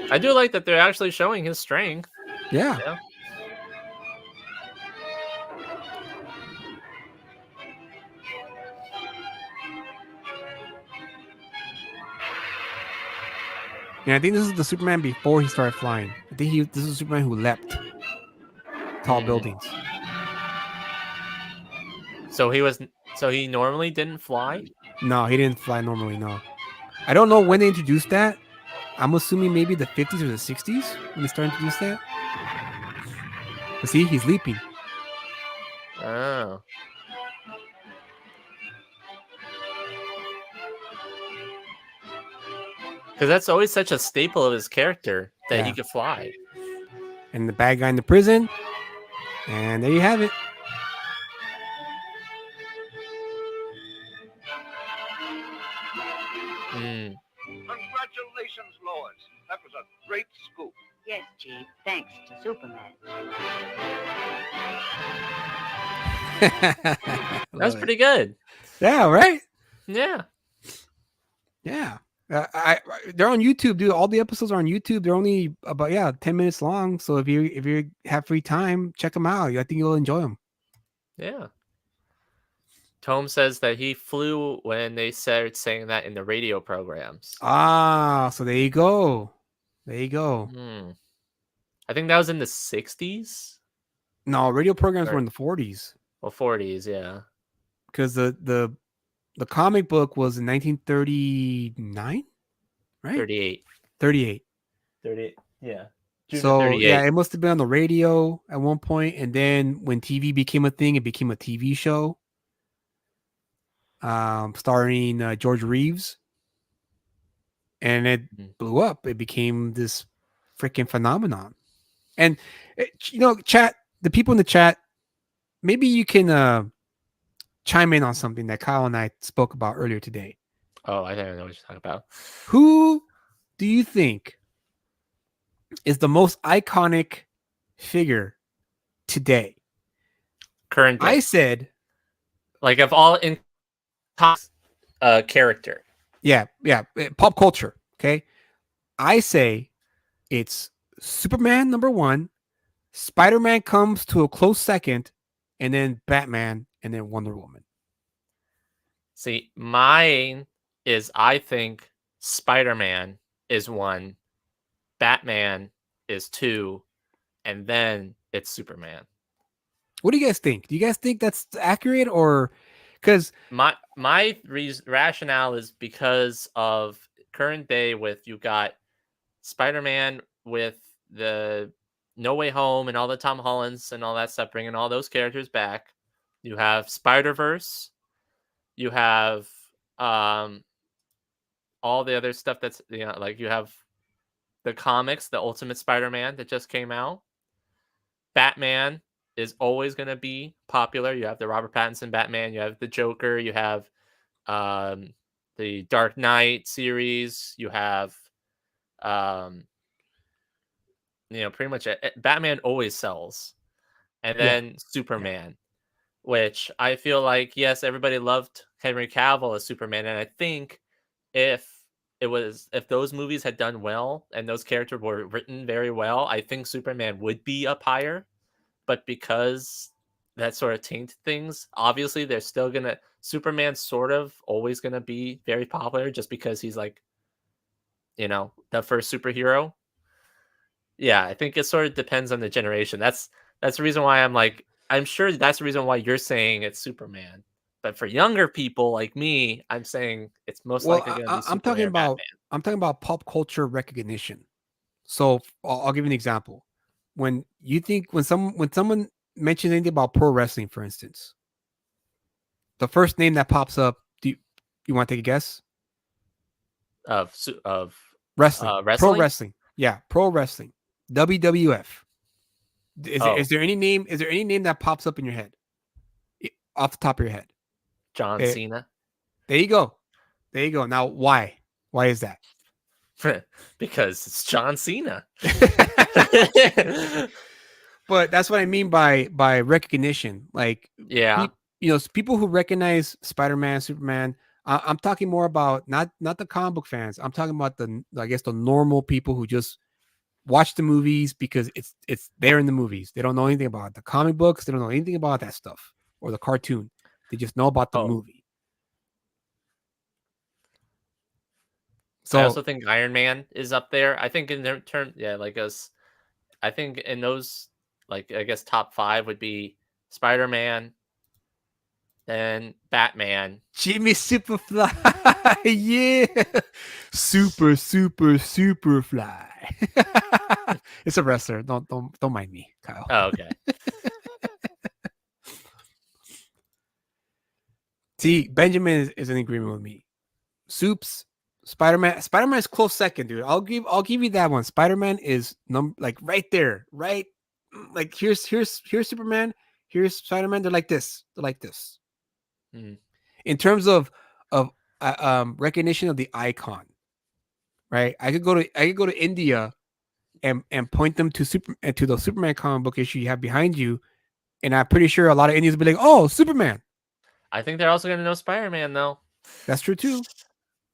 I do like that they're actually showing his strength. Yeah. Yeah. Yeah, I think this is the Superman before he started flying. I think this is Superman who leapt tall buildings. So he normally didn't fly. No, he didn't fly normally. No, I don't know when they introduced that. I'm assuming maybe the 50s or the 60s when they started to introduce that. But see, he's leaping. Oh. Because that's always such a staple of his character that he Yeah. could fly. And the bad guy in the prison. And there you have it. Mm. Congratulations, Lois. That was a great scoop. Yes, Chief. Thanks to Superman. That was Love it. pretty good. Yeah, right? Yeah. Yeah. They're on YouTube, dude. All the episodes are on YouTube. They're only about 10 minutes long. So if you have free time, check them out. I think you'll enjoy them. Yeah. Tome says that he flew when they started saying that in the radio programs. Ah, so there you go. There you go. Hmm. I think that was in the 60s No, radio programs were Right. in the 40s or 40s. Yeah. because the comic book was in 1939, right? 38. 38. 38. Yeah. June of So 38. yeah, it must have been on the radio at one point, and then when TV became a thing, it became a TV show, starring George Reeves, and it Mhm. blew up. It became this freaking phenomenon. And chat, the people in the chat, maybe you can chime in on something that Kyle and I spoke about earlier today. Oh, I don't know what you're talking about. Who do you think is the most iconic figure today? Current day. I said, Like of all in top character. yeah, pop culture. Okay. I say it's Superman number 1, Spider-Man comes to a close second, and then Batman, and then Wonder Woman. See, mine is I think Spider-Man is 1, Batman is 2, and then it's Superman. What do you guys think? Do you guys think that's accurate, or because My rationale is because of current day with you got Spider-Man with the No Way Home and all the Tom Hollands and all that stuff, bringing all those characters back. You have Spider-Verse. You have all the other stuff that's like you have the comics, the Ultimate Spider-Man that just came out. Batman is always going to be popular. You have the Robert Pattinson Batman. You have the Joker. You have the Dark Knight series. You have pretty much Batman always sells. And then Superman, which I feel like, yes, everybody loved Henry Cavill as Superman. And I think if those movies had done well and those characters were written very well, I think Superman would be up higher. But because that sort of tainted things, obviously they're still gonna Superman's sort of always gonna be very popular just because he's like, the first superhero. Yeah, I think it sort of depends on the generation. That's the reason why I'm sure that's the reason why you're saying it's Superman. But for younger people like me, I'm saying it's most likely going to be Superman. I'm talking about pop culture recognition. So I'll give you an example. When someone mentions anything about pro wrestling, for instance, the first name that pops up, you want to take a guess? Of Wrestling. Pro wrestling. Yeah, pro wrestling. WWF. Is there any name that pops up in your head? Off the top of your head. John Cena. There you go. Now, why? Why is that? Because it's John Cena. but that's what I mean by recognition. Like, Yeah. people who recognize Spider-Man, Superman. I'm talking more about not the comic book fans. I'm talking about I guess the normal people who just watch the movies because it's there in the movies. They don't know anything about the comic books. They don't know anything about that stuff or the cartoon. They just know about the Oh. movie. I So also think Iron Man is up there. I think in their turn, yeah, like us. I think in those, like I guess top 5 would be Spider-Man, then Batman. Jimmy Superfly, yeah, super fly. It's a wrestler. Don't mind me, Kyle. Oh, okay. See, Benjamin is in agreement with me. Soups, Spider-Man. Spider-Man is close second, dude. I'll give you that one. Spider-Man is like right there, right? Like here's Superman, here's Spider-Man. They're like this. They're like this. Mhm. In terms of recognition of the icon, right? I could go to India and point them to the Superman comic book issue you have behind you, and I'm pretty sure a lot of Indians will be like, "Oh, Superman." I think they're also going to know Spider-Man, though. That's true too.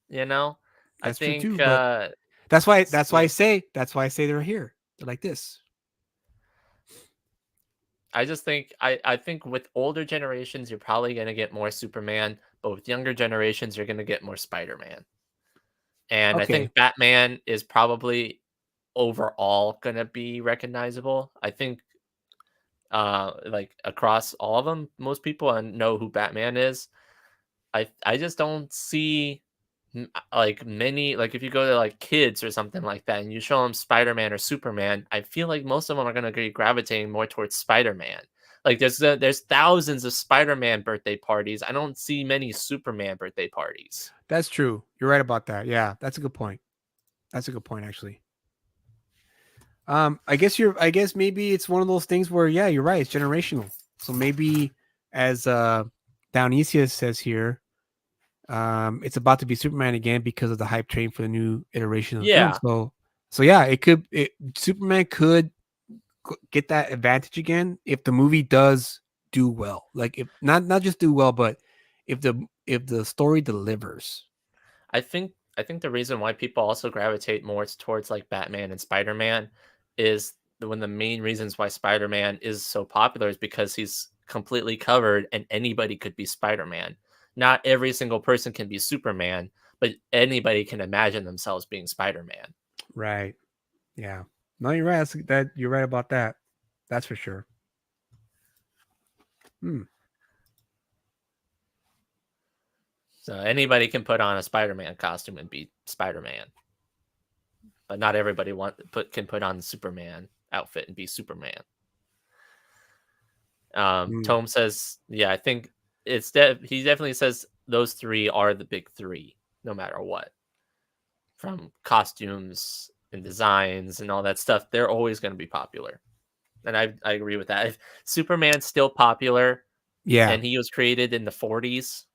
You know, That's I think true too. But that's why I say they're here. They're like this. I just think I think with older generations you're probably going to get more Superman, but with younger generations you're going to get more Spider-Man. And I Okay. think Batman is probably overall going to be recognizable. I think like across all of them, most people know who Batman is. I just don't see like many, like if you go to like kids or something like that and you show them Spider-Man or Superman, I feel like most of them are going to be gravitating more towards Spider-Man. Like there's thousands of Spider-Man birthday parties. I don't see many Superman birthday parties. That's true. You're right about that. Yeah, that's a good point. That's a good point, actually. I guess maybe it's one of those things where, yeah, you're right. It's generational. So maybe, as Downesius says here, it's about to be Superman again because of the hype train for the new iteration of the Yeah. film. So yeah, Superman could get that advantage again if the movie does do well. Like if not just do well, but if the story delivers. I think the reason why people also gravitate more towards like Batman and Spider-Man is one of the main reasons why Spider-Man is so popular is because he's completely covered and anybody could be Spider-Man. Not every single person can be Superman, but anybody can imagine themselves being Spider-Man. Right. Yeah. No, you're right. You're right about that. That's for sure. So anybody can put on a Spider-Man costume and be Spider-Man. But not everybody can put on the Superman outfit and be Superman. Tome says, yeah, I think he definitely says those 3 are the big 3, no matter what. From costumes and designs and all that stuff, they're always going to be popular. And I agree with that. If Superman's still popular, yeah, and he was created in the 40s,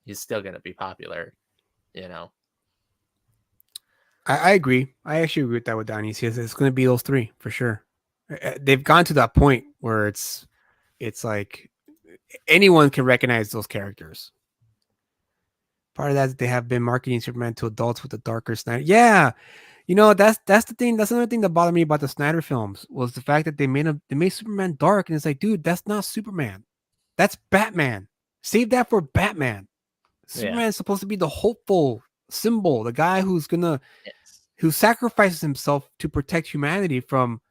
he's still going to be popular, you know. I agree. I actually agree with that with Dionysius. It's going to be those 3 for sure. They've gone to that point where it's like anyone can recognize those characters. Part of that is they have been marketing Superman to adults with the darker Snyder. Yeah, that's the thing. That's another thing that bothered me about the Snyder films was the fact that they made Superman dark, and it's like, dude, that's not Superman. That's Batman. Save that for Batman. Superman is supposed to be the hopeful symbol, the guy who sacrifices himself to protect humanity from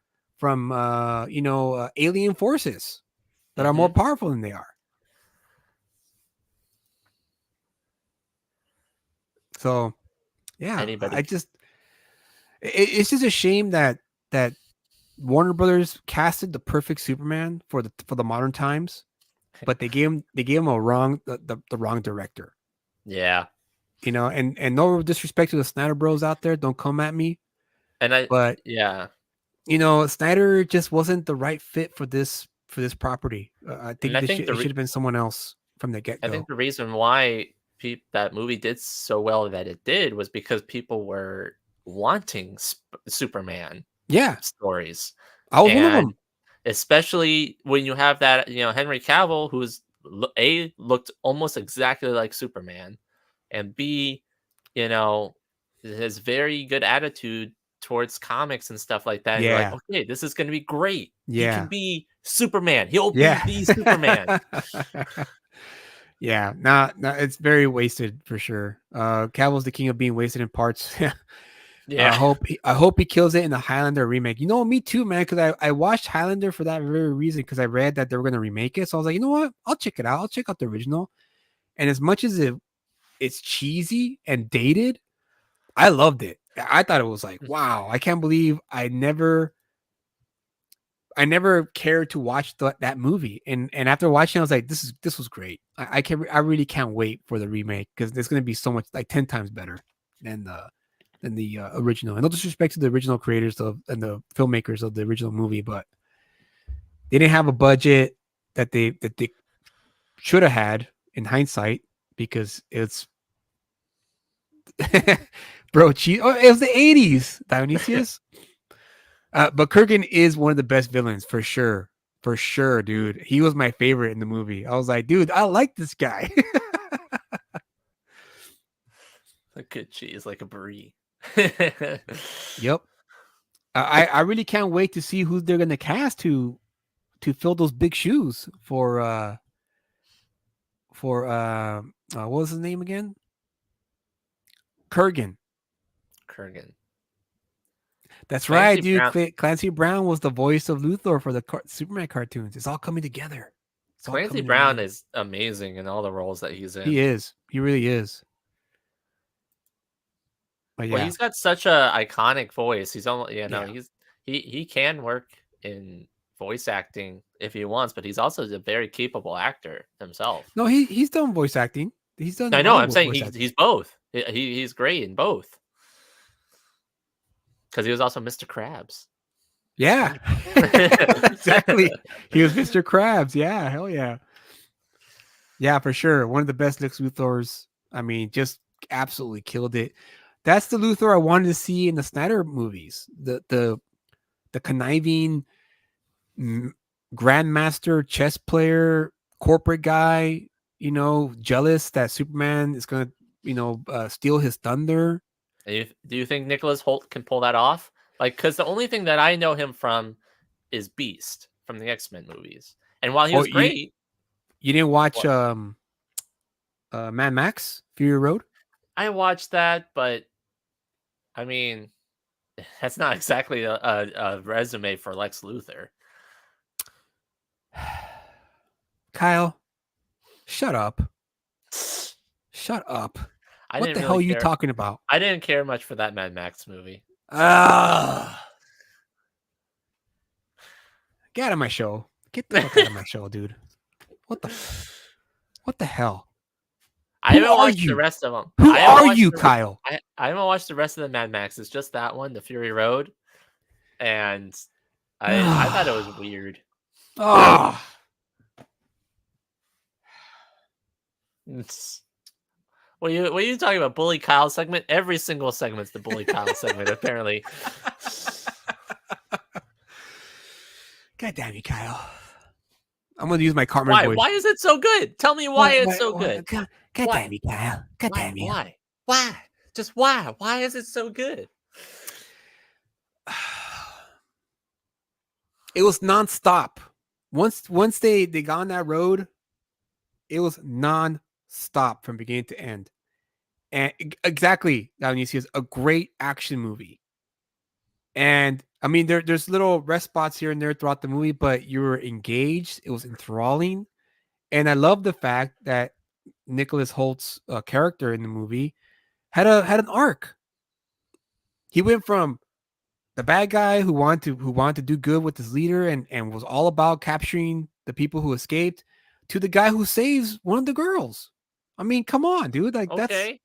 alien forces that are more powerful than they are. So, yeah, it's just a shame that Warner Brothers casted the perfect Superman for the modern times, but they gave him the wrong director. Yeah. And no disrespect to the Snyder Bros out there, don't come at me. But Snyder just wasn't the right fit for this property. I think it should have been someone else from the get-go. I think the reason why that movie did so well that it did was because people were wanting Superman stories. I was one of them. especially when you have that, Henry Cavill, who's looked almost exactly like Superman, and B, you know, has very good attitude towards comics and stuff like that. And you're like, Yeah. okay, this is going to be great. He Yeah. can be Superman. He'll Yeah. be the Superman. Yeah, it's very wasted for sure. Cavill's the king of being wasted in parts. Yeah. I hope he kills it in the Highlander remake. You know, me too, man. Because I watched Highlander for that very reason. Because I read that they were going to remake it, so I was like, you know what? I'll check it out. I'll check out the original. And as much as it's cheesy and dated, I loved it. I thought it was like, wow, I can't believe I never cared to watch that movie. And after watching it, I was like, this was great. I really can't wait for the remake because it's going to be so much, like 10 times better than the original. And no disrespect to the original creators and the filmmakers of the original movie, but they didn't have a budget that they should have had in hindsight, because it's bro, it was the 80s, Dionysius. But Kurgan is one of the best villains for sure. For sure, dude. He was my favorite in the movie. I was like, dude, I like this guy. A good cheese, like a brie. Yep. I really can't wait to see who they're gonna cast to fill those big shoes for what was his name again? Kurgan. That's right, dude. Clancy Brown was the voice of Luthor for the Superman cartoons. It's all coming together. Clancy Brown is amazing in all the roles that he's in. He is. He really is. But yeah. Well, he's got such a iconic voice. He's only, Yeah. he can work in voice acting if he wants, but he's also a very capable actor himself. No, he's done voice acting. He's done. I know. I'm saying he's both. He's great in both. Because he was also Mr. Krabs. Yeah, exactly. He was Mr. Krabs. Yeah, hell yeah. Yeah, for sure. One of the best Lex Luthors. I mean, just absolutely killed it. That's the Luthor I wanted to see in the Snyder movies. The conniving grandmaster chess player, corporate guy, jealous that Superman is going to, steal his thunder. Do you think Nicholas Hoult can pull that off? Like, because the only thing that I know him from is Beast from the X-Men movies. And while he was great... You didn't watch Mad Max Fury Road? I watched that, but I mean, that's not exactly a resume for Lex Luthor. Kyle, shut up. Shut up. What the hell are you talking about? I didn't care much for that Mad Max movie. Get out of my show. Get the fuck out of my show, dude. What the hell? I haven't watched the rest of them. Who are you, Kyle? I haven't watched the rest of the Mad Max. It's just that one, the Fury Road. And I thought it was weird. Oh. What are you talking about? Bully Kyle segment? Every single segment's the Bully Kyle segment, apparently. God damn you, Kyle. I'm going to use my Cartman voice. Why is it so good? Tell me why it's so good. God damn you, Kyle. God damn you. Why? Just why? Why is it so good? It was nonstop. Once they got on that road, it was non-stop from beginning to end. And exactly, Dionysius, a great action movie. And I mean, there's little rest spots here and there throughout the movie, but you were engaged. It was enthralling. And I love the fact that Nicholas Holt's character in the movie had an arc. He went from the bad guy who wanted to do good with his leader and was all about capturing the people who escaped, to the guy who saves one of the girls. I mean, come on, dude. Like, okay.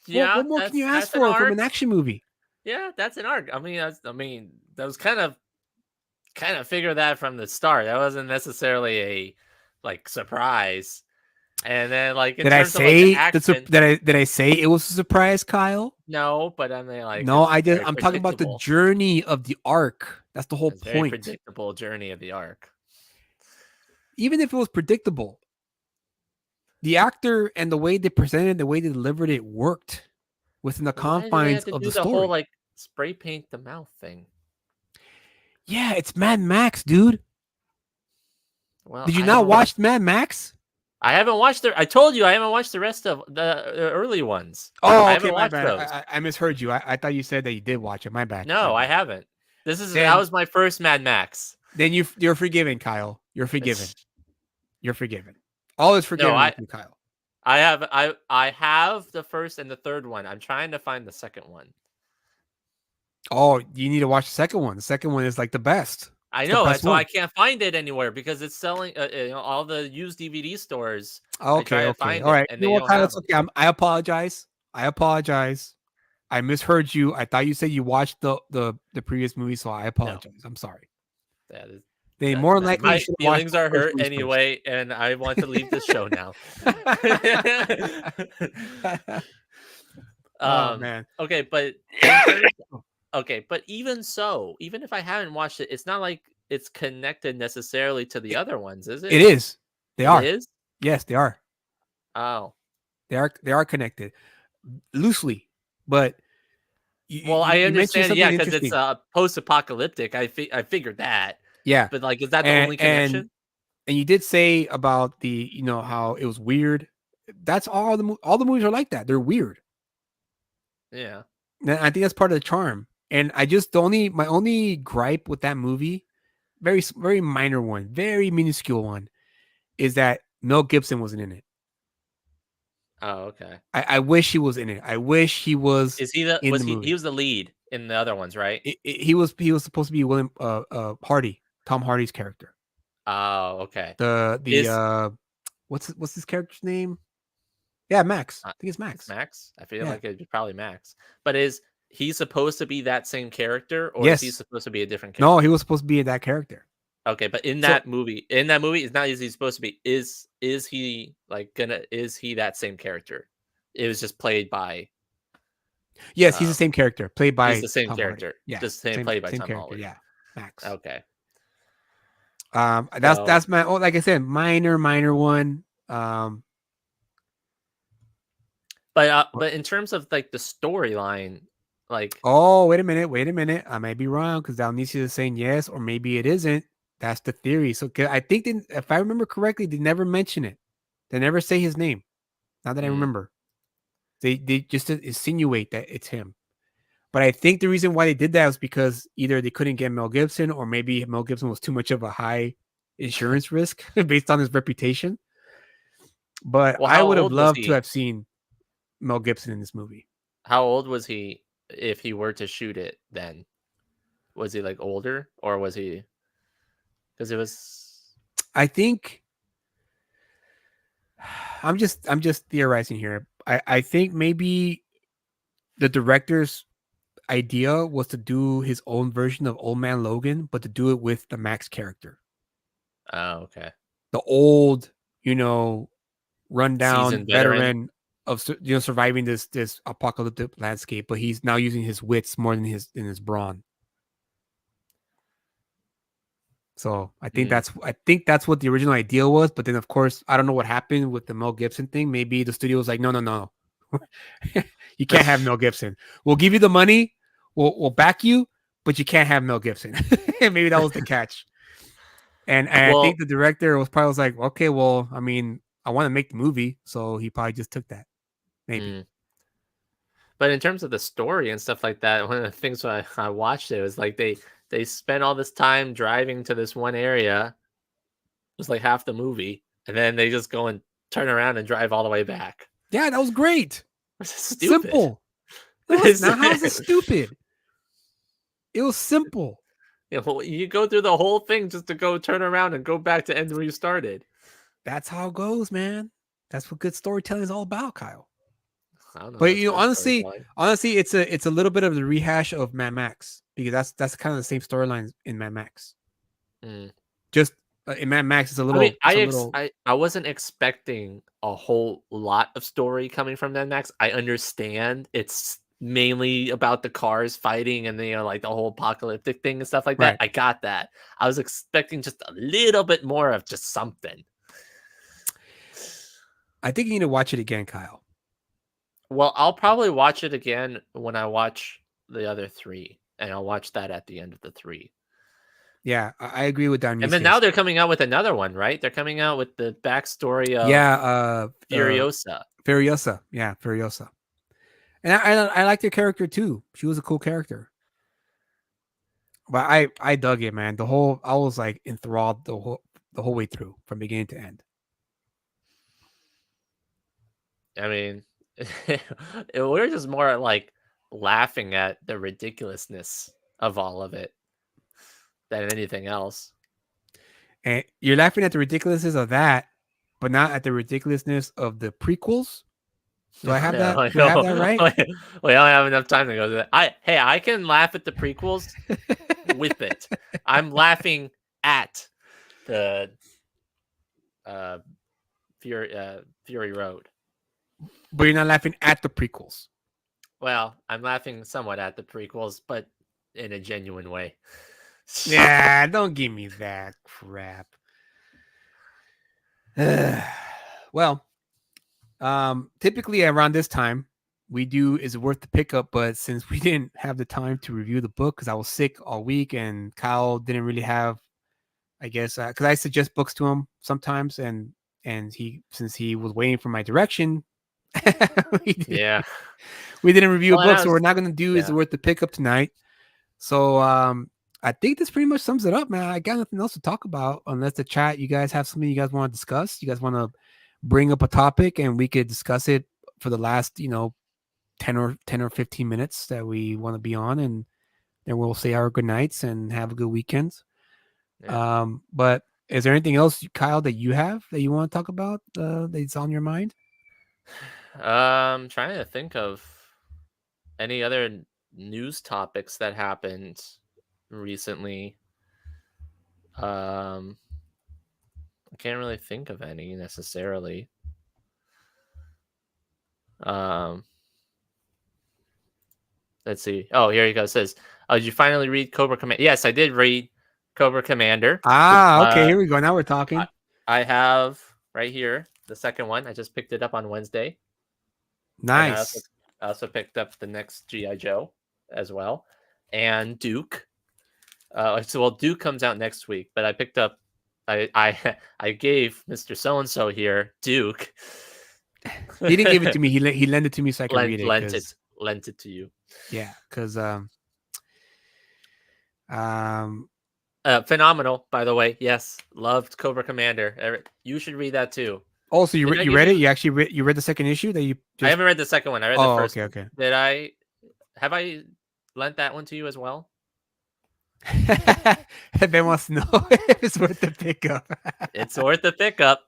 What more can you ask for from an action movie? Yeah, that's an arc. I mean, that was kind of figure that from the start. That wasn't necessarily a surprise. And then like in Did I terms of like the say action, did I say it was a surprise, Kyle? no, but I mean like No, it's very I'm talking about the predictable. journey of the arc. That's the whole It's very point. predictable journey of the arc. Even if it was predictable, the actor and the way they presented, the way they delivered it worked within the But why do they confines have to of do the the story. whole like spray paint the mouth thing? Yeah, it's Mad Max, dude. Well, Did you I not don't- watch Mad Max? I haven't watched the. I told you I haven't watched the rest of the early ones. Oh, I okay, haven't my watched bad. those. I misheard you. I thought you said that you did watch it. My bad. No, my I bad. haven't. That Then- was my first Mad Max. Then you're forgiven, Kyle. You're forgiven. It's- You're forgiven. All is forgiven I- with you, Kyle. I have the first and the third one. I'm trying to find the second one. Oh, you need to watch the second one. The second one is like the best. I It's the know, best so one. I can't find it anywhere because it's selling. All the used DVD stores. try Okay, to okay. find All it, right. and You know they what, don't Kyle? have It's okay. I apologize. I misheard you. I thought you said you watched the previous movie, so I apologize. I'm sorry. That is, They doesn't more matter. likely my should have watched feelings the are first hurt movies first. anyway, and I want to leave this show now. Oh man. Okay, but okay, but even so, even if I haven't watched it, it's not like it's connected necessarily to the other ones, is it? It is. They are. It is? Yes, they are. Oh. They are connected loosely, but Well, I you mentioned understand, yeah, something because it's interesting. post-apocalyptic. I figured that, Yeah, but like, is that the And- only connection? and you did say about the how it was weird. That's all the movies are like that. They're weird. Yeah. And I think that's part of the charm. And I just my only gripe with that movie, very minor one, very minuscule one, is that Mel Gibson wasn't in it. Oh, okay. I wish he was in it. I wish he was. Is he the in was the he movie. he was the lead in the other ones, right? He was supposed to be William Hardy, Tom Hardy's character. Oh, okay. The Is- what's his character's name? Yeah, Max. I think it's It's Max. Max? I feel Yeah. like it'd be probably Max. But is he supposed to be that same character, or is he Yes. supposed to be a different character? No, he was supposed to be that character. Okay, but in So- that movie, it's not is he supposed to be? Is he like is he that same character? It was just played by Yes, he's Um, the same character, played by he's the same Tom Hardy. character. Yeah, Just played by Tom character. Holland. Yeah, Max. Okay. That's my like I said, minor one. But in terms of like the storyline, like Oh, wait a minute. I might be wrong because Dalnicia is saying yes, or maybe it isn't. That's the theory. So 'cause I think if I remember correctly, they never mention it. They never say his name. Now that I Mm. remember, they just insinuate that it's him. But I think the reason why they did that was because either they couldn't get Mel Gibson, or maybe Mel Gibson was too much of a high insurance risk based on his reputation. But Well, I how would have old was loved he? to have seen Mel Gibson in this movie. how old was he if he were to shoot it then? Was he like older, or was he because it was I think I'm just theorizing here. I think maybe the director's idea was to do his own version of Old Man Logan, but to do it with the Max character. oh, okay. The old, rundown Seasoned veteran. veteran of surviving this apocalyptic landscape, but he's now using his wits more than his brawn. So I think that's what the original idea was. But then of course I don't know what happened with the Mel Gibson thing. Maybe the studio was like, no. You can't have Mel Gibson. We'll give you the money, we'll back you, but you can't have Mel Gibson. Maybe that was the catch. And I Well- think the director was probably like, okay, well, I mean, I want to make the movie, so he probably just took that. Maybe. Mm. But in terms of the story and stuff like that, one of the things when I watched it was like they spent all this time driving to this one area. It was like half the movie, and then they just go and turn around and drive all the way back. Yeah, that was great. It's stupid. Simple. What No, is it's not. How is it that? stupid? It was simple. You go through the whole thing just to go turn around and go back to end where you started. That's how it goes, man. That's what good storytelling is all about, Kyle. I don't know. But if that's good honestly, storytelling. it's a little bit of the rehash of Mad Max, because that's kind of the same storyline in Mad Max. Mm. Just in Mad Max, it's a I little. mean, It's a little. I wasn't expecting a whole lot of story coming from Mad Max. I understand it's mainly about the cars fighting and like the whole apocalyptic thing and stuff like that. Right. I got that. I was expecting just a little bit more of just something. I think you need to watch it again, Kyle. Well, I'll probably watch it again when I watch the other 3, and I'll watch that at the end of the 3. Yeah, I agree with Don. And then now they're coming out with another one, right? They're coming out with the backstory of Furiosa. Furiosa. Yeah, Furiosa. And I like the character too. She was a cool character. But I dug it, man. I was like enthralled the whole way through from beginning to end. I mean, we're just more like laughing at the ridiculousness of all of it than anything else. And you're laughing at the ridiculousness of that, but not at the ridiculousness of the prequels. Do I have that? Do I have that right? We don't have enough time to go to that. I can laugh at the prequels with it. I'm laughing at the Fury Road. But you're not laughing at the prequels. Well, I'm laughing somewhat at the prequels, but in a genuine way. Yeah, don't give me that crap. Well, typically around this time we do Is It Worth the Pickup, but since we didn't have the time to review the book because I was sick all week and Kyle didn't really have, I guess, because I suggest books to him sometimes, and he, since he was waiting for my direction, we didn't review a book, so we're not going to do Is It Worth the Pickup tonight. So I think this pretty much sums it up, man. I got nothing else to talk about unless the chat, you guys have something you guys want to discuss. You guys want to bring up a topic and we could discuss it for the last 10 or 15 minutes that we want to be on, and then we'll say our good nights and have a good weekend. But is there anything else, Kyle, that you have that you want to talk about that's on your mind? Trying to think of any other news topics that happened recently. I can't really think of any necessarily. Let's see. Oh, here you go. It says, did you finally read Cobra Commander? Yes, I did read Cobra Commander. Okay, here we go. Now we're talking. I have right here the second one. I just picked it up on Wednesday. Nice. I also picked up the next G.I. Joe as well, and Duke. So Duke comes out next week, but I picked up. I gave Mr. So and So here Duke. He didn't give it to me. He lent it to me so I could read it. Lent it to you. Yeah, because phenomenal, by the way. Yes, loved Cobra Commander. You should read that too. Oh, so you read it? You actually read the second issue that you? I haven't read the second one. I read the first. Okay. Did I? Have I lent that one to you as well? Ben wants to know if it's worth the pickup. It's worth the pickup.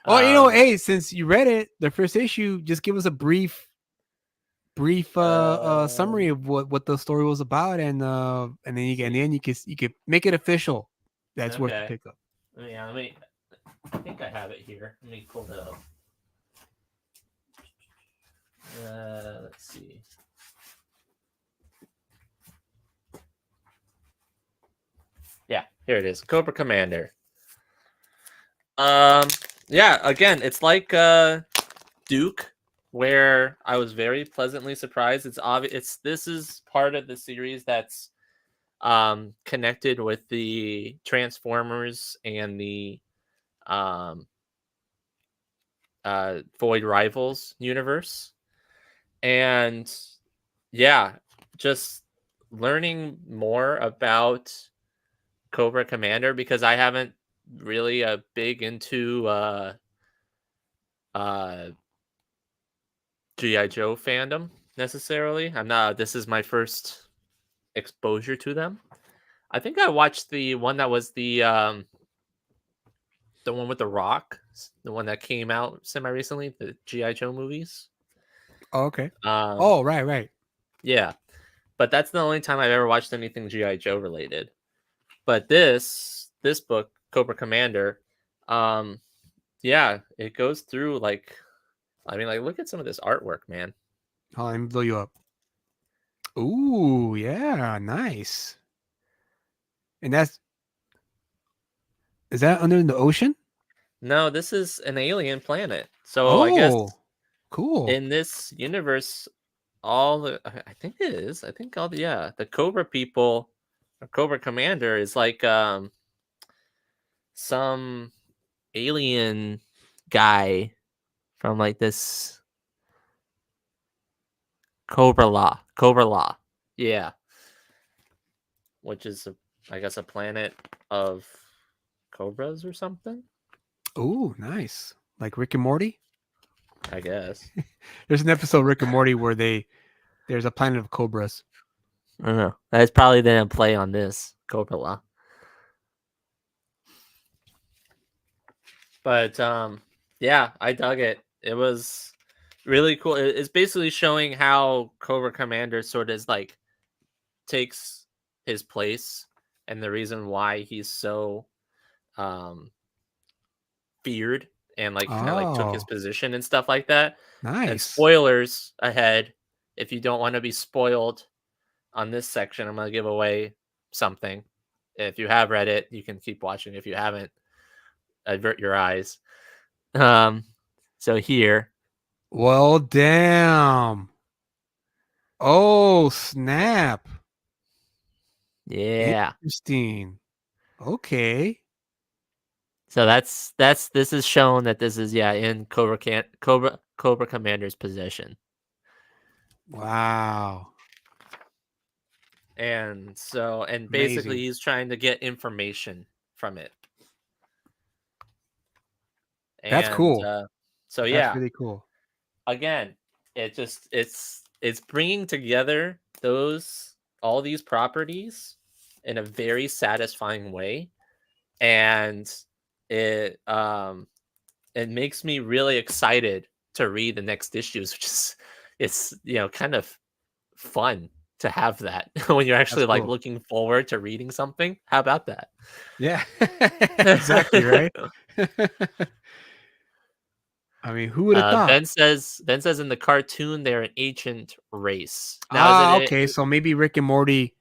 Oh, hey, since you read it, the first issue, just give us a brief summary of what the story was about, and then you could make it official. That's worth the pickup. Yeah, I think I have it here. Let me pull it up. Let's see. Yeah, here it is. Cobra Commander. Yeah, again, it's like Duke, where I was very pleasantly surprised. It's obvious this is part of the series that's connected with the Transformers and the Void Rivals universe. And yeah, just learning more about Cobra Commander, because I haven't really big into G.I. Joe fandom necessarily. This is my first exposure to them. I think I watched the one that was the one with The Rock, the one that came out semi-recently, the G.I. Joe movies. Oh, okay. Right. Yeah. But that's the only time I've ever watched anything G.I. Joe related. But this book, Cobra Commander, yeah, it goes through like, I mean, like, look at some of this artwork, man. Oh, let me blow you up. Ooh, yeah, nice. And is that under the ocean? No, this is an alien planet. So I guess Oh, cool. in this universe, I think it is. I think the Cobra people, or Cobra Commander is like some alien guy from like this Cobra Law. Yeah. Which is I guess a planet of cobras or something, Ooh, nice. Like Rick and Morty? I guess. There's an episode of Rick and Morty where there's a planet of cobras. I don't know. That's probably didn't play on this Cobra Law. But yeah, I dug it. It was really cool. It's basically showing how Cobra Commander sort of like takes his place and the reason why he's so feared and like kind of like took his Oh, position and stuff like that. And nice. spoilers ahead. If you don't want to be spoiled on this section, I'm going to give away something. If you have read it, you can keep watching. If you haven't, avert your eyes. So here, Well, damn. Oh, snap. yeah. Interesting. Okay. So this is shown that this is in Cobra Commander's position. Wow. And so Amazing. basically he's trying to get information from it. That's cool. So That's really cool. Again, it's bringing together all these properties in a very satisfying way, and it makes me really excited to read the next issues, which is it's kind of fun to have that when you're actually That's like cool. looking forward to reading something. How about that? Yeah. Exactly, right? I mean, who would have thought? Ben says in the cartoon they're an ancient race. Now, Okay. So maybe Rick and Morty,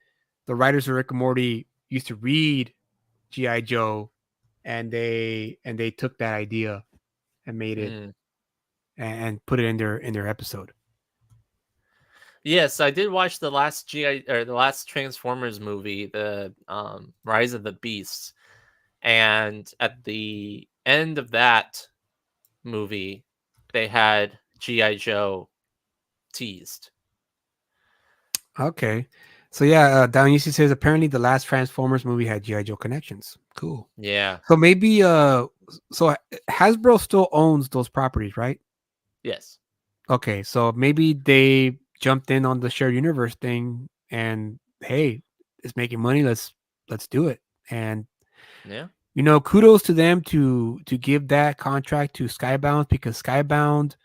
the writers of Rick and Morty used to read G.I. Joe, and they took that idea and made it and put it in their episode. Yes, I did watch the last the last Transformers movie, the Rise of the Beasts, and at the end of that movie, they had G.I. Joe teased. Okay. So yeah, Down UC says apparently the last Transformers movie had G.I. Joe connections. Cool. Yeah. So maybe so Hasbro still owns those properties, right? Yes. Okay, so maybe they jumped in on the shared universe thing and hey, it's making money, let's do it. And yeah, kudos to them to give that contract to Skybound, because Skybound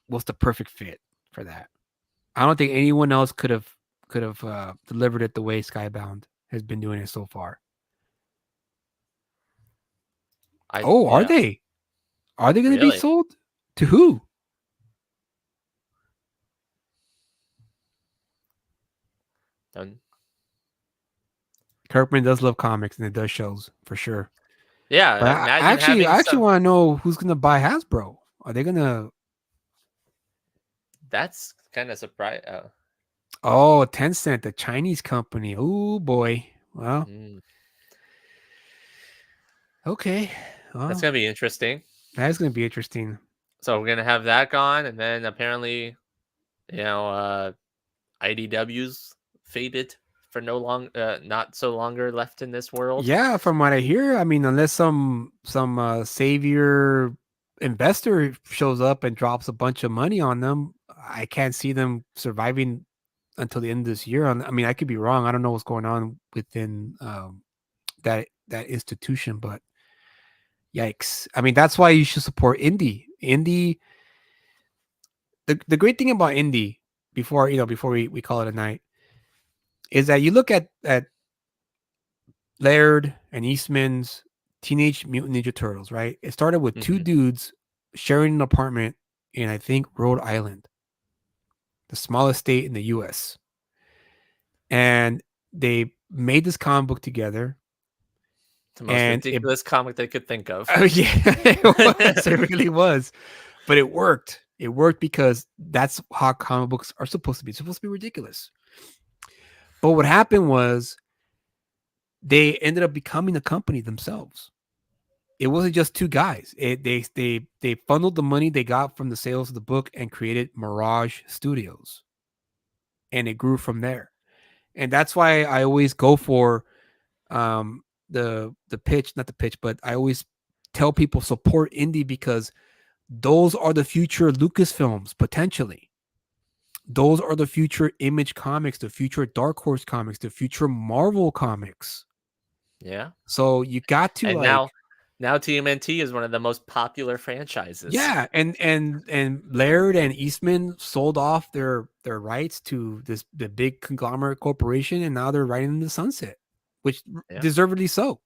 was the perfect fit for that. I don't think anyone else could have delivered it the way Skybound has been doing it so far. Are they? Are they going to be sold? To who? Kirkman does love comics and it does shows for sure. Yeah, but I actually want to know who's going to buy Hasbro. Are they going to? That's kind of surprise. Oh, Tencent, the Chinese company. Oh boy. Well. Okay. Well, that's gonna be interesting. That is going to be interesting. So we're gonna have that gone, and then apparently, IDW's faded for not so longer left in this world. Yeah, from what I hear, I mean, unless some savior investor shows up and drops a bunch of money on them, I can't see them surviving until the end of this year. I mean, I could be wrong. I don't know what's going on within that institution, but yikes. I mean, that's why you should support indie. The great thing about indie, before we call it a night, is that you look at Laird and Eastman's Teenage Mutant Ninja Turtles, right? It started with two Mhm. dudes sharing an apartment in, I think, Rhode Island, the smallest state in the US. And they made this comic book together. The most And it, ridiculous comic they could think of. oh, yeah, it was. It really was. But it worked. It worked because that's how comic books are supposed to be. It's supposed to be ridiculous. But what happened was they ended up becoming a company themselves. It wasn't just two guys. They funneled the money they got from the sales of the book and created Mirage Studios, and it grew from there. And that's why I always go for the pitch, not the pitch, but I always tell people support indie because those are the future Lucasfilms potentially. Those are the future Image Comics, the future Dark Horse Comics, the future Marvel Comics. Yeah. So you got to And like now TMNT is one of the most popular franchises. yeah, and Laird and Eastman sold off their rights to the big conglomerate corporation, and now they're riding in the sunset, which Yeah. deservedly so,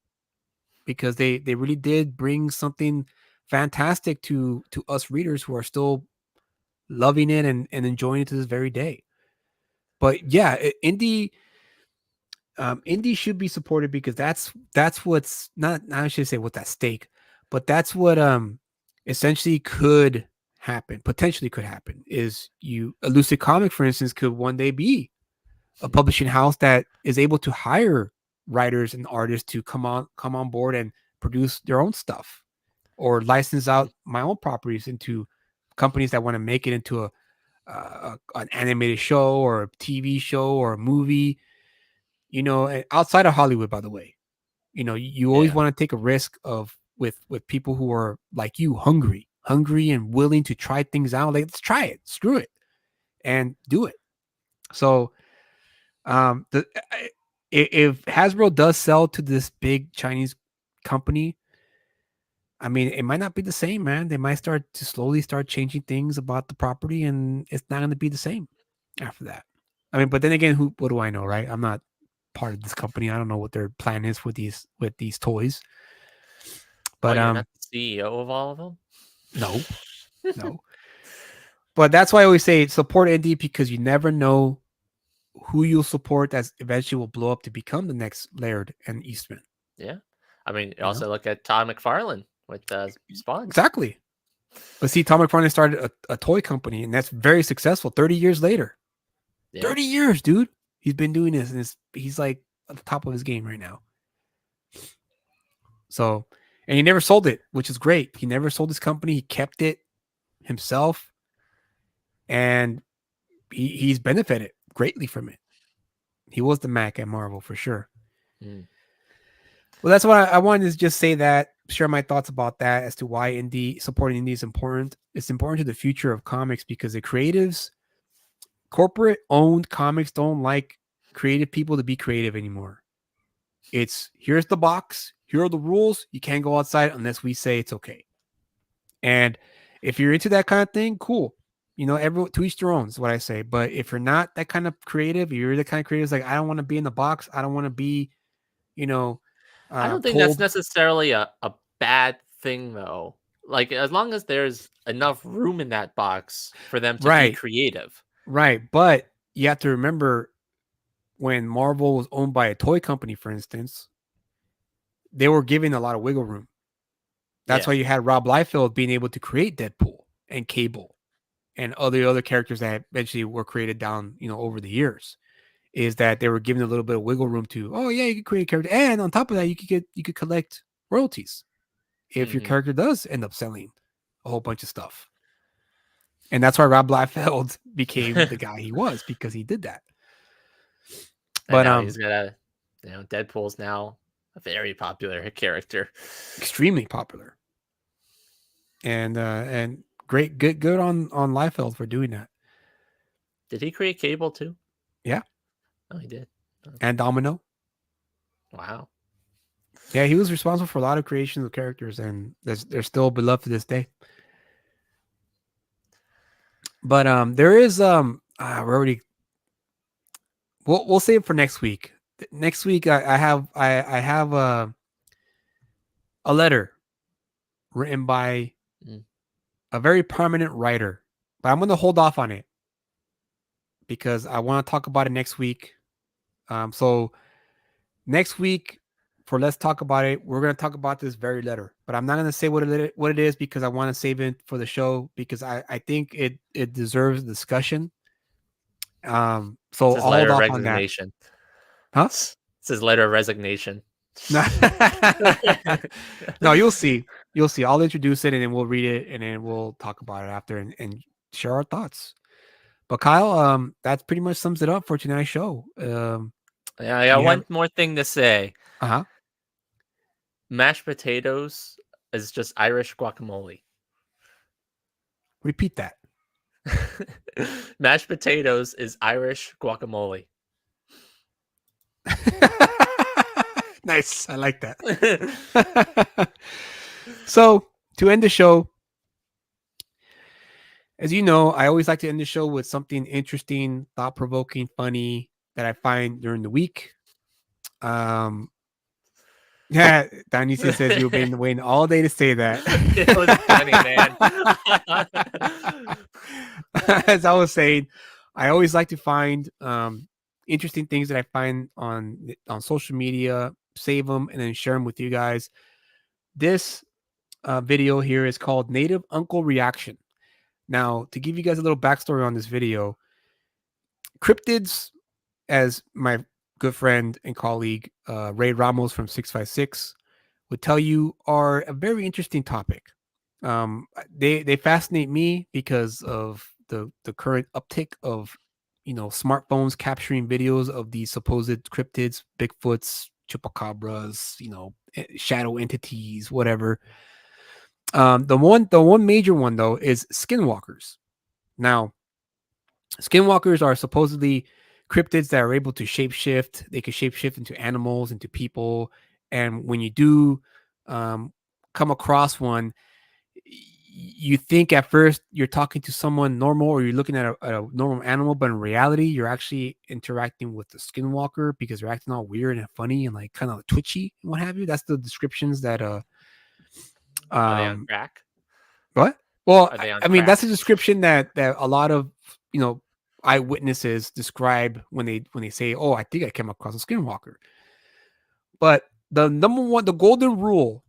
because they really did bring something fantastic to us readers who are still loving it and enjoying it to this very day. But yeah, indie should be supported because that's what's not I should say what's at stake, but that's what essentially could happen, potentially could happen, is a Lucid Comic, for instance, could one day be a publishing house that is able to hire writers and artists to come on board and produce their own stuff, or license out my own properties into companies that want to make it into an animated show or a TV show or a movie, outside of Hollywood, by the way. You always Yeah. want to take a risk of with people who are like you, hungry and willing to try things out. Like, let's try it, screw it, and do it. So if Hasbro does sell to this big Chinese company, I mean, it might not be the same, man. They might start changing things about the property, and it's not going to be the same after that. I mean, but then again, what do I know, right? I'm not part of this company. I don't know what their plan is with these toys. But you're not the CEO of all of them? no. But that's why I always say support indie, because you never know who you'll support that eventually will blow up to become the next Laird and Eastman. Yeah. I mean, also look at Todd McFarlane with Spawn. Exactly. But see, Todd McFarlane started a toy company, and that's very successful 30 years later. Yeah. 30 years, dude. He's been doing this, and he's like at the top of his game right now. So, and he never sold it, which is great. He never sold his company. He kept it himself, and he's benefited greatly from it. He was the Mac at Marvel for sure. Mm. Well, that's why I wanted to just say that, share my thoughts about that as to why supporting indie is important. It's important to the future of comics because the creatives, corporate owned comics don't like creative people to be creative anymore. It's here's the box, here are the rules. You can't go outside unless we say it's okay. And if you're into that kind of thing, cool. Everyone to each their own is what I say. But if you're not that kind of creative, you're the kind of creative like, I don't want to be in the box. I don't want to be, I don't think that's necessarily a bad thing, though. Like, as long as there's enough room in that box for them to be creative. Right. But you have to remember, when Marvel was owned by a toy company, for instance, they were given a lot of wiggle room. That's why you had Rob Liefeld being able to create Deadpool and Cable and other characters that eventually were created down, over the years. Is that they were given a little bit of wiggle room to, oh yeah, you could create a character, and on top of that, you could collect royalties if your character does end up selling a whole bunch of stuff. And that's why Rob Liefeld became the guy he was, because he did that. But now he's got Deadpool's now a very popular character, extremely popular, and great, good on Liefeld for doing that. Did he create Cable too? Yeah. Oh, he did. Oh. And Domino. Wow. Yeah, he was responsible for a lot of creations of characters, and they're still beloved to this day. But there is we're already we'll save it for next week. next week I have a letter written by a very prominent writer, but I'm going to hold off on it because I want to talk about it next week. So next week for Let's Talk About It, we're going to talk about this very letter, but I'm not going to say what it is because I want to save it for the show because I think it deserves discussion. So I'll hold off on that. Huh? It's his letter of resignation. No, you'll see. I'll introduce it and then we'll read it and then we'll talk about it after and share our thoughts. But Kyle, that pretty much sums it up for tonight's show. Yeah, I got one more thing to say. Mashed potatoes is just Irish guacamole. Repeat that. Mashed potatoes is Irish guacamole. Nice. I like that. So to end the show, as you know, I always like to end the show with something interesting, thought-provoking, funny that I find during the week. Yeah, Danny says you've been waiting all day to say that. It was funny, man. As I was saying, I always like to find interesting things that I find on social media, save them, and then share them with you guys. This video here is called Native Uncle Reaction. Now, to give you guys a little backstory on this video, cryptids, as my good friend and colleague Ray Ramos from 656 would tell you, are a very interesting topic. They fascinate me because of the current uptick of smartphones capturing videos of these supposed cryptids, Bigfoots, chupacabras, shadow entities, whatever. The one major one though is skinwalkers. Now, skinwalkers are supposedly cryptids that are able to shapeshift. They can shapeshift into animals, into people, and when you do come across one, you think at first you're talking to someone normal or you're looking at a normal animal, but in reality you're actually interacting with the skinwalker because they're acting all weird and funny and like kind of twitchy and what have you. That's the descriptions that are they on crack? What? Well, I mean, that's a description that a lot of eyewitnesses describe when they say, "Oh, I think I came across a skinwalker." But the number one, the golden rule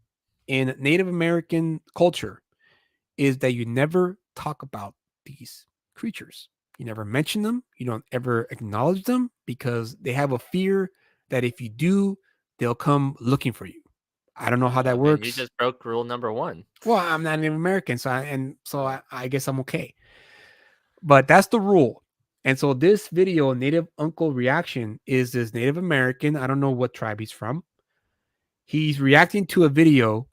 in Native American culture is that you never talk about these creatures. You never mention them. You don't ever acknowledge them because they have a fear that if you do, they'll come looking for you. I don't know how that works. You just broke rule number 1. Well, I'm not Native American, so I guess I'm okay. But that's the rule. And so this video, Native Uncle Reaction, is this Native American. I don't know what tribe he's from. He's reacting to a video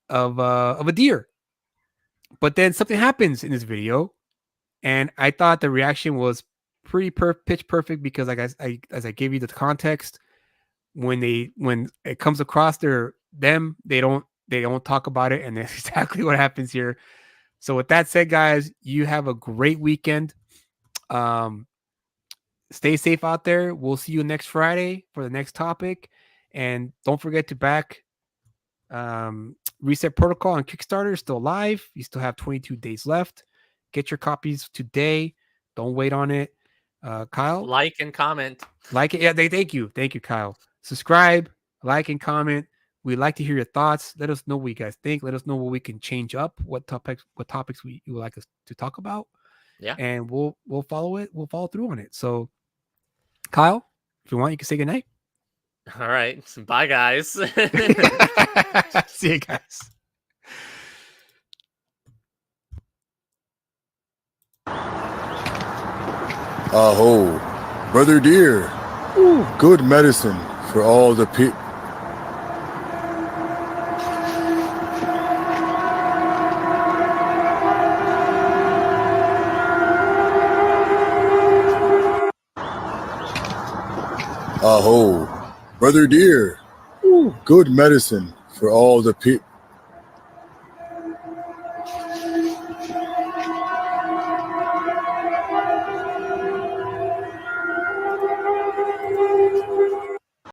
of a deer. But then something happens in this video, and I thought the reaction was pretty pitch perfect because, like as I gave you the context, when it comes across them, they don't talk about it, and that's exactly what happens here. So with that said, guys, you have a great weekend. Stay safe out there. We'll see you next Friday for the next topic, and don't forget to back Reset Protocol on Kickstarter. Is still live. You still have 22 days left. Get your copies today. Don't wait on it. Kyle, like and comment. Like it. Yeah, thank you, Kyle. Subscribe, like, and comment. We'd like to hear your thoughts. Let us know what you guys think. Let us know what we can change up. What topics you would like us to talk about. Yeah, and we'll follow it. We'll follow through on it. So, Kyle, if you want, you can say goodnight. All right. Bye, guys. See you guys. Aho, brother dear. Ooh. Good medicine for all the people. Aho, brother dear. Ooh. Good medicine for all the people.